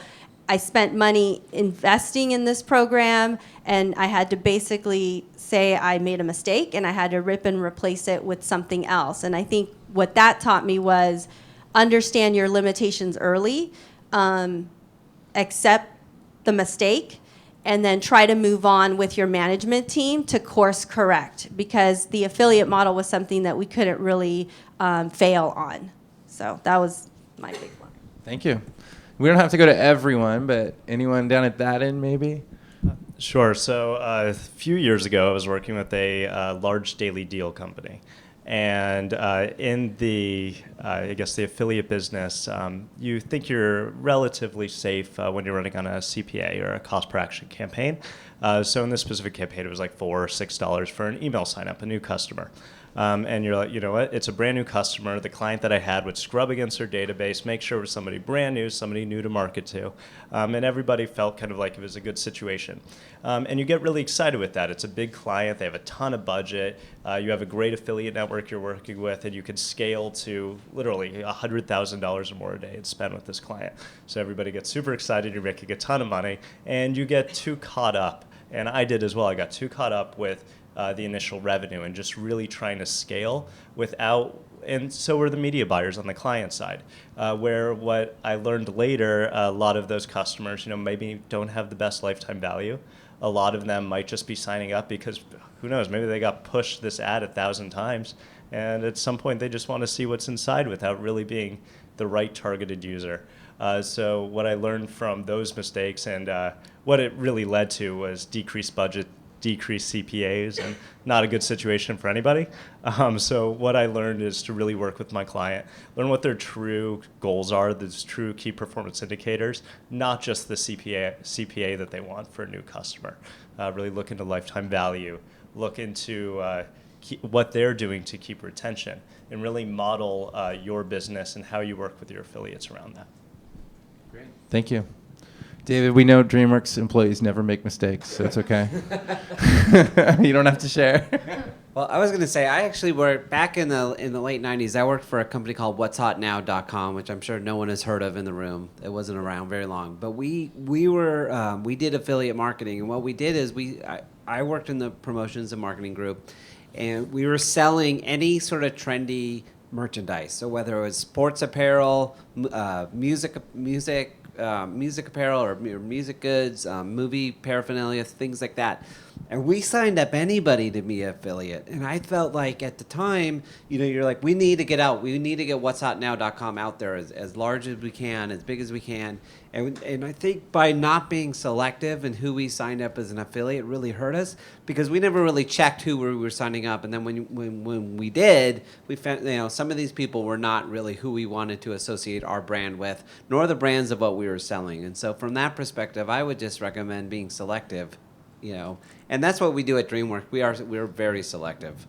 I spent money investing in this program, and I had to basically say I made a mistake, and I had to rip and replace it with something else. And I think what that taught me was understand your limitations early, accept the mistake, and then try to move on with your management team to course correct, because the affiliate model was something that we couldn't really fail on. So that was my big one. Thank you. We don't have to go to everyone, but anyone down at that end, maybe? Sure. So a few years ago, I was working with a large daily deal company. And in the affiliate business, you think you're relatively safe when you're running on a CPA or a cost per action campaign. So in this specific campaign, it was like $4 or $6 for an email sign up, a new customer. And you're like, you know what? It's a brand new customer. The client that I had would scrub against their database, make sure it was somebody brand new, somebody new to market to. And everybody felt kind of like it was a good situation. And you get really excited with that. It's a big client. They have a ton of budget. You have a great affiliate network you're working with, and you can scale to literally $100,000 or more a day and spend with this client. So everybody gets super excited. You're making a ton of money, and you get too caught up. And I did as well. I got too caught up with the initial revenue and just really trying to scale without, and so were the media buyers on the client side, where what I learned later, a lot of those customers, maybe don't have the best lifetime value. A lot of them might just be signing up because, who knows, maybe they got pushed this ad 1,000 times, and at some point they just want to see what's inside without really being the right targeted user. So what I learned from those mistakes and what it really led to was decreased budget, decreased CPAs, and not a good situation for anybody. So what I learned is to really work with my client, learn what their true goals are, the true key performance indicators, not just the CPA that they want for a new customer. Really look into lifetime value, look into what they're doing to keep retention, and really model your business and how you work with your affiliates around that. Great. Thank you. David, we know Dreamworks employees never make mistakes, so it's okay. You don't have to share. Well, I was going to say, I actually worked back in the late 90s. I worked for a company called what'shotnow.com, which I'm sure no one has heard of in the room. It wasn't around very long. But we did affiliate marketing, and what we did is I worked in the promotions and marketing group, and we were selling any sort of trendy merchandise. So whether it was sports apparel, music apparel, or music goods, movie paraphernalia, things like that. And we signed up anybody to be an affiliate. And I felt like at the time, you're like, we need to get out. We need to get whatshotnow.com out there as large as we can, as big as we can. And I think by not being selective in who we signed up as an affiliate really hurt us, because we never really checked who we were signing up. And then when we did, we found some of these people were not really who we wanted to associate our brand with, nor the brands of what we were selling. And so from that perspective, I would just recommend being selective. And that's what we do at Dreamworks. We're very selective.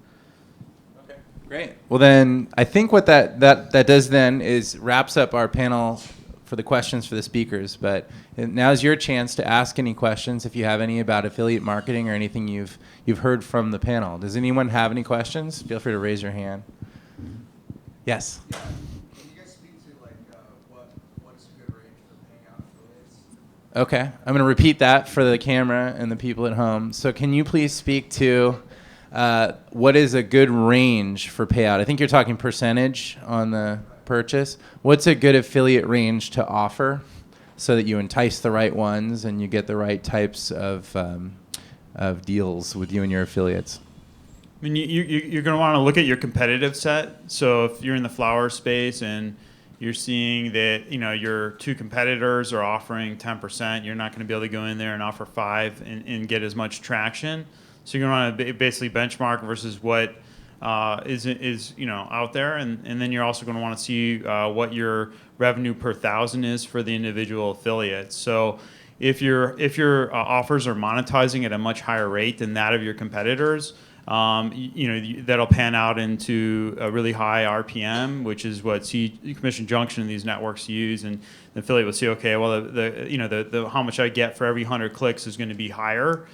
Okay, great. Well, then I think what that does then is wraps up our panel for the questions for the speakers. But now's your chance to ask any questions if you have any about affiliate marketing or anything you've heard from the panel. Does anyone have any questions? Feel free to raise your hand. Yes. Can you guys speak to what's a good range for paying out affiliates? Okay, I'm going to repeat that for the camera and the people at home. So can you please speak to what is a good range for payout? I think you're talking percentage on the purchase. What's a good affiliate range to offer so that you entice the right ones and you get the right types of deals with you and your affiliates? I mean, you're going to want to look at your competitive set. So if you're in the flower space and you're seeing that your two competitors are offering 10%, you're not going to be able to go in there and offer 5% and get as much traction. So you're going to want to basically benchmark versus what is out there, and then you're also going to want to see what your revenue per thousand is for the individual affiliates. So if your offers are monetizing at a much higher rate than that of your competitors, that'll pan out into a really high RPM, which is what commission junction these networks use, and the affiliate will say, okay, well, the how much I get for every 100 clicks is going to be higher,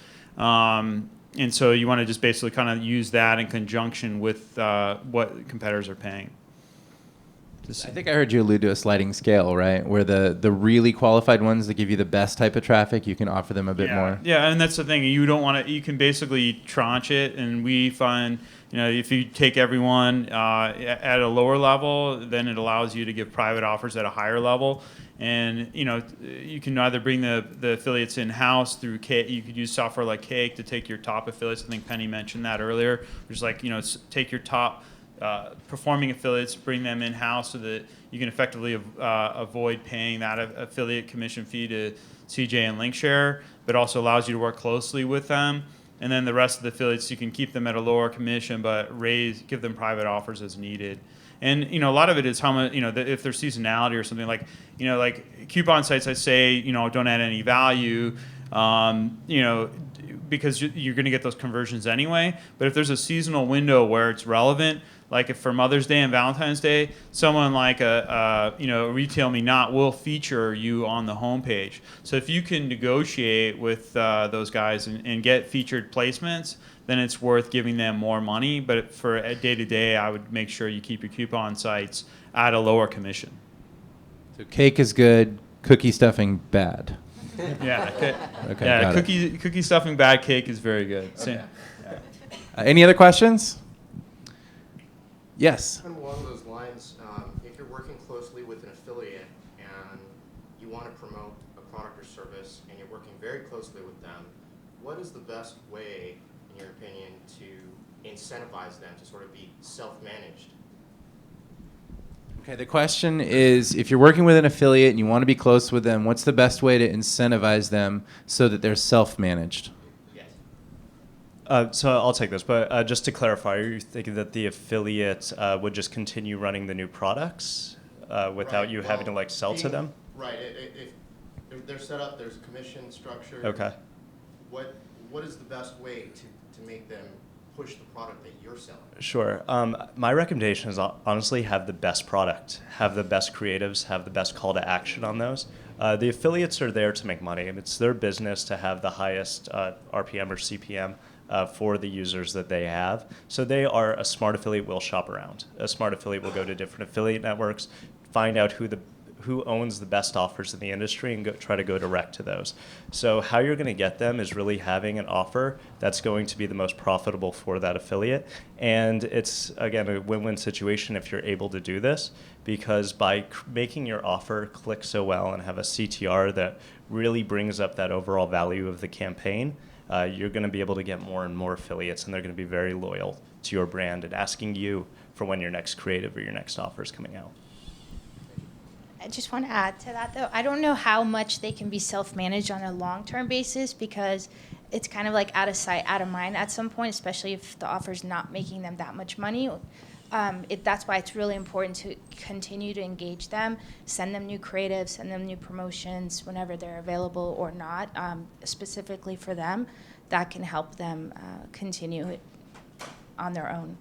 and so you want to just basically kind of use that in conjunction with what competitors are paying. I think I heard you allude to a sliding scale, right? Where the really qualified ones that give you the best type of traffic, you can offer them a bit more. Yeah, and that's the thing. You don't want to. You can basically tranche it, and we find, if you take everyone at a lower level, then it allows you to give private offers at a higher level. And you can either bring the affiliates in house through Cake. You could use software like Cake to take your top affiliates. I think Penny mentioned that earlier. Just like take your top performing affiliates, bring them in-house so that you can effectively avoid paying that affiliate commission fee to CJ and Linkshare, but also allows you to work closely with them. And then the rest of the affiliates, you can keep them at a lower commission, but give them private offers as needed. And a lot of it is how much if there's seasonality or something like coupon sites. I say don't add any value, because you're going to get those conversions anyway. But if there's a seasonal window where it's relevant, like if for Mother's Day and Valentine's Day, someone like a Retail Me Not will feature you on the homepage. So if you can negotiate with those guys and get featured placements, then it's worth giving them more money. But for a day-to-day, I would make sure you keep your coupon sites at a lower commission. So Cake is good, cookie stuffing bad. Yeah. Okay. Yeah. Cookie stuffing bad, Cake is very good. Okay. Any other questions? Yes. And along those lines, if you're working closely with an affiliate and you want to promote a product or service and you're working very closely with them, what is the best way, in your opinion, to incentivize them to sort of be self-managed? Okay, the question is, if you're working with an affiliate and you want to be close with them, what's the best way to incentivize them so that they're self-managed? So I'll take this, but just to clarify, are you thinking that the affiliate would just continue running the new products without you having to sell to them? Right. If they're set up, there's a commission structure. Okay. What is the best way to make them push the product that you're selling? Sure. My recommendation is honestly have the best product, have the best creatives, have the best call to action on those. The affiliates are there to make money, and it's their business to have the highest RPM or CPM for the users that they have. So a smart affiliate will shop around. A smart affiliate will go to different affiliate networks, find out who owns the best offers in the industry and try to go direct to those. So how you're going to get them is really having an offer that's going to be the most profitable for that affiliate. And it's, again, a win-win situation if you're able to do this, because by making your offer click so well and have a CTR that really brings up that overall value of the campaign, you're going to be able to get more and more affiliates, and they're going to be very loyal to your brand and asking you for when your next creative or your next offer is coming out. I just want to add to that, though. I don't know how much they can be self-managed on a long-term basis, because it's kind of like out of sight, out of mind at some point, especially if the offer's not making them that much money. That's why it's really important to continue to engage them, send them new creatives, send them new promotions whenever they're available or not, specifically for them. That can help them continue it on their own.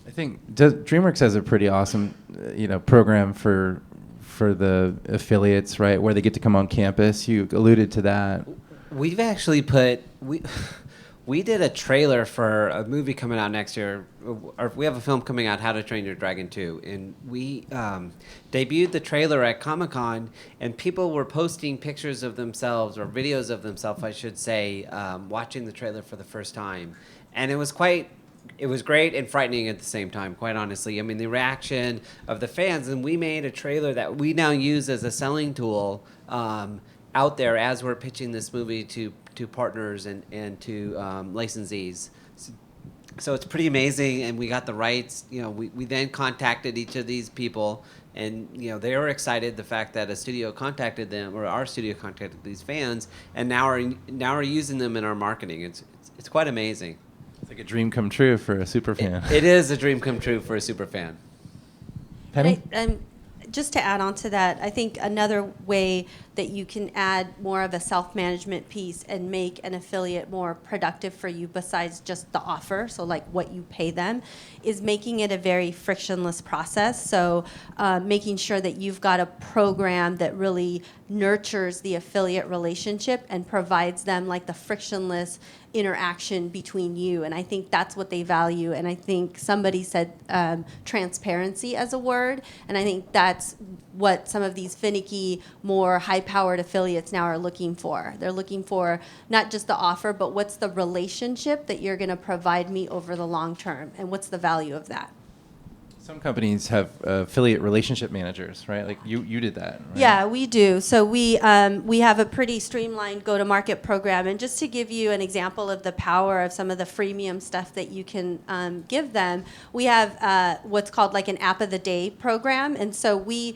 I think DreamWorks has a pretty awesome, program for the affiliates, right? Where they get to come on campus. You alluded to that. We've actually we did a trailer for a movie coming out next year. Or we have a film coming out, How to Train Your Dragon 2, and we debuted the trailer at Comic-Con, and people were posting pictures of themselves, or videos of themselves, I should say, watching the trailer for the first time, and it was great and frightening at the same time, quite honestly. I mean, the reaction of the fans, and we made a trailer that we now use as a selling tool out there as we're pitching this movie to partners and to licensees. So it's pretty amazing, and we got the rights. We then contacted each of these people, and they were excited the fact that a studio contacted them, or our studio contacted these fans, and now are using them in our marketing. It's quite amazing. It's like a dream come true for a super fan. It is a dream come true for a super fan. Penny? Just to add on to that, I think another way that you can add more of a self-management piece and make an affiliate more productive for you besides just the offer, so like what you pay them, is making it a very frictionless process. So making sure that you've got a program that really nurtures the affiliate relationship and provides them like the frictionless interaction between you. And I think that's what they value. And I think somebody said transparency as a word. And I think that's what some of these finicky, more high-powered affiliates now are looking for. They're looking for not just the offer, but what's the relationship that you're going to provide me over the long term, and what's the value of that. Some companies have affiliate relationship managers, right? Like you did that, right? Yeah, we do. So we have a pretty streamlined go-to-market program. And just to give you an example of the power of some of the freemium stuff that you can give them, we have what's called like an App of the Day program. And so we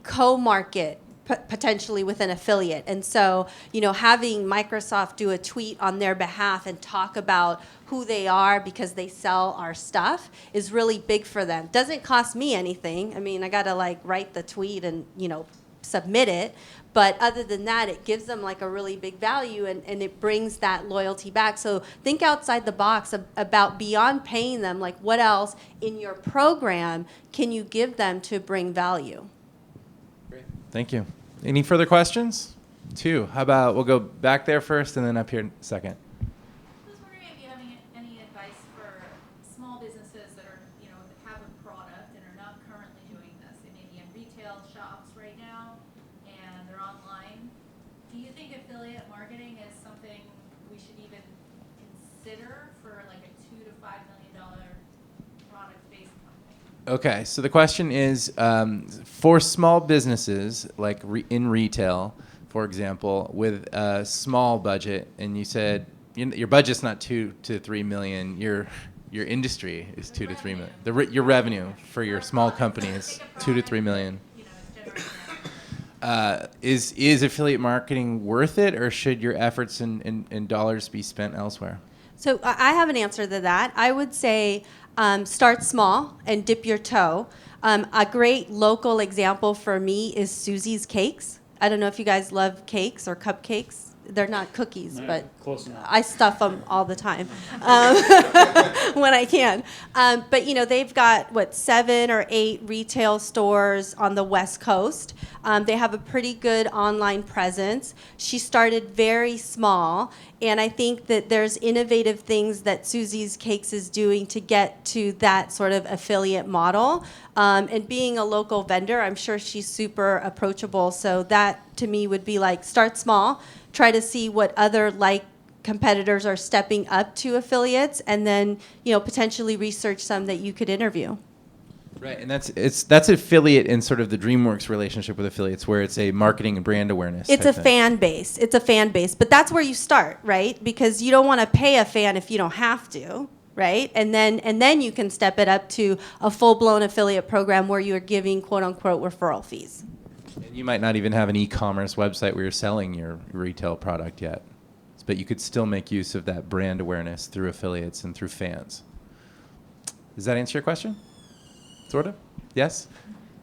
co-market potentially with an affiliate. And so, having Microsoft do a tweet on their behalf and talk about who they are because they sell our stuff is really big for them. Doesn't cost me anything. I mean, I got to write the tweet and, submit it. But other than that, it gives them like a really big value, and it brings that loyalty back. So think outside the box about beyond paying them, like what else in your program can you give them to bring value? Thank you. Any further questions? 2. How about we'll go back there first and then up here second. I was wondering if you have any advice for small businesses that are, have a product and are not currently doing this. They may be in retail shops right now and they're online. Do you think affiliate marketing is something we should even consider for like a $2 to $5 million product-based company? Okay, so the question is, for small businesses, like in retail, for example, with a small budget, and you said your budget's not 2 to 3 million, your industry is 2 to 3 million. Your revenue for your small company is 2 to 3 million. Is affiliate marketing worth it, or should your efforts and dollars be spent elsewhere? So I have an answer to that. I would say start small and dip your toe. A great local example for me is Susie's Cakes. I don't know if you guys love cakes or cupcakes. They're not cookies, but close enough. I stuff them all the time when I can. But they've got 7 or 8 retail stores on the West Coast. They have a pretty good online presence. She started very small, and I think that there's innovative things that Susie's Cakes is doing to get to that sort of affiliate model. And being a local vendor, I'm sure she's super approachable. So that to me would be like start small. Try to see what other competitors are stepping up to affiliates, and then potentially research some that you could interview. Right, and that's affiliate in sort of the Dreamworks relationship with affiliates, where it's a marketing and brand awareness. It's a type thing. fan base. It's a fan base, but that's where you start, right? Because you don't want to pay a fan if you don't have to, right? And then you can step it up to a full-blown affiliate program where you're giving quote unquote referral fees. And you might not even have an e-commerce website where you're selling your retail product yet, but you could still make use of that brand awareness through affiliates and through fans. Does that answer your question? Sort of? Yes?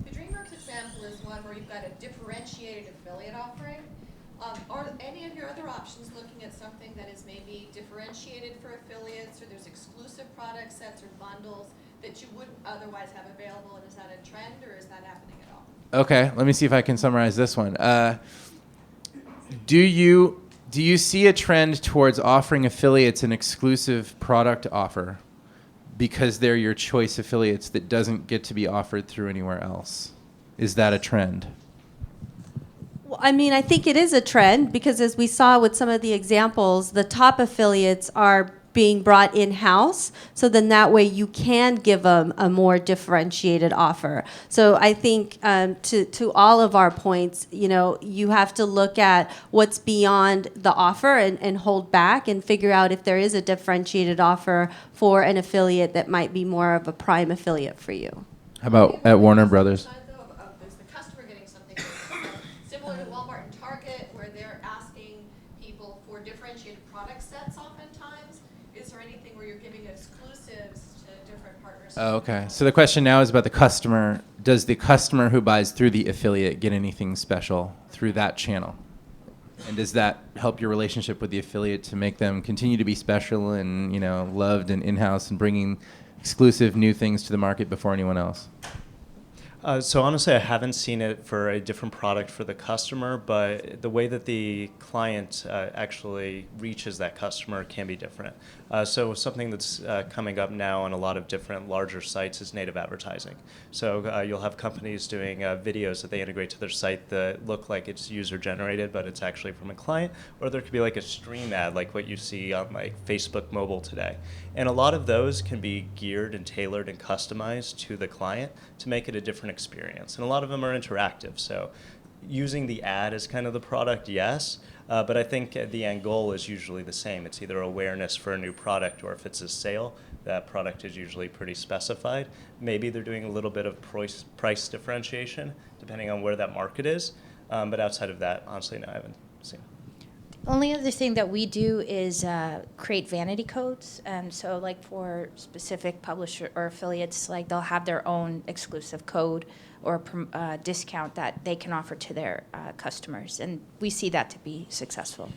The Dreamworks example is one where you've got a differentiated affiliate offering. Are any of your other options looking at something that is maybe differentiated for affiliates, or there's exclusive product sets or bundles that you wouldn't otherwise have available, and is that a trend or is that happening at all? Okay, let me see if I can summarize this one. Do you see a trend towards offering affiliates an exclusive product offer because they're your choice affiliates that doesn't get to be offered through anywhere else? Is that a trend? Well, I mean, I think it is a trend because as we saw with some of the examples, the top affiliates are being brought in-house, so then that way you can give them a more differentiated offer. So I think to all of our points, you have to look at what's beyond the offer and hold back and figure out if there is a differentiated offer for an affiliate that might be more of a prime affiliate for you. How about at Warner Brothers? Is the customer getting something similar to Walmart and Target, where they're asking people for differentiated product sets oftentimes? Is there anything where you're giving exclusives to different partners? Oh, okay. So the question now is about the customer. Does the customer who buys through the affiliate get anything special through that channel? And does that help your relationship with the affiliate to make them continue to be special and, loved and in-house and bringing exclusive new things to the market before anyone else? So honestly, I haven't seen it for a different product for the customer, but the way that the client actually reaches that customer can be different. So something that's coming up now on a lot of different larger sites is native advertising. So you'll have companies doing videos that they integrate to their site that look like it's user-generated, but it's actually from a client. Or there could be like a stream ad, like what you see on like Facebook mobile today. And a lot of those can be geared and tailored and customized to the client to make it a different experience. And a lot of them are interactive. So using the ad as kind of the product, yes. But I think the end goal is usually the same. It's either awareness for a new product, or if it's a sale, that product is usually pretty specified. Maybe they're doing a little bit of price differentiation, depending on where that market is. But outside of that, honestly, no, I haven't seen it. Only other thing that we do is create vanity codes. So like for specific publisher or affiliates, like they'll have their own exclusive code or discount that they can offer to their customers. And we see that to be successful.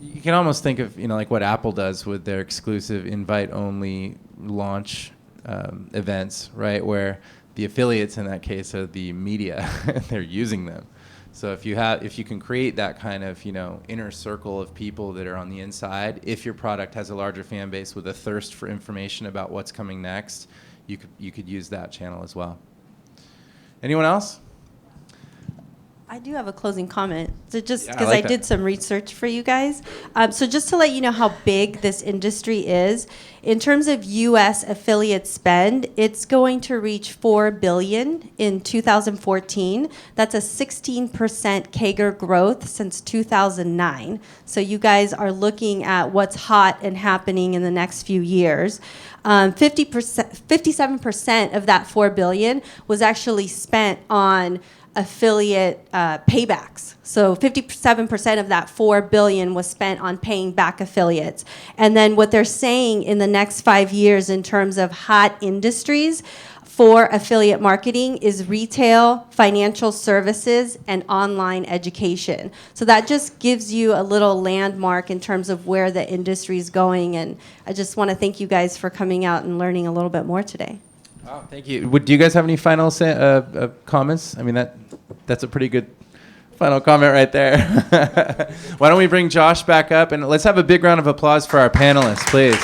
You can almost think of, like what Apple does with their exclusive invite-only launch events, right? Where the affiliates in that case are the media. They're using them. So if you can create that kind of, inner circle of people that are on the inside, if your product has a larger fan base with a thirst for information about what's coming next, you could use that channel as well. Anyone else? I do have a closing comment. So just Yeah, I because like I that. did some research for you guys. So just to let you know how big this industry is, in terms of U.S. affiliate spend, it's going to reach $4 billion in 2014. That's a 16% CAGR growth since 2009. So you guys are looking at what's hot and happening in the next few years. 57% of that $4 billion was actually spent on affiliate paybacks. So 57% of that $4 billion was spent on paying back affiliates. And then what they're saying in the next 5 years in terms of hot industries for affiliate marketing is retail, financial services, and online education. So that just gives you a little landmark in terms of where the industry is going. And I just want to thank you guys for coming out and learning a little bit more today. Oh, thank you. Do you guys have any final comments? I mean, that's a pretty good final comment right there. Why don't we bring Josh back up, and let's have a big round of applause for our panelists, please.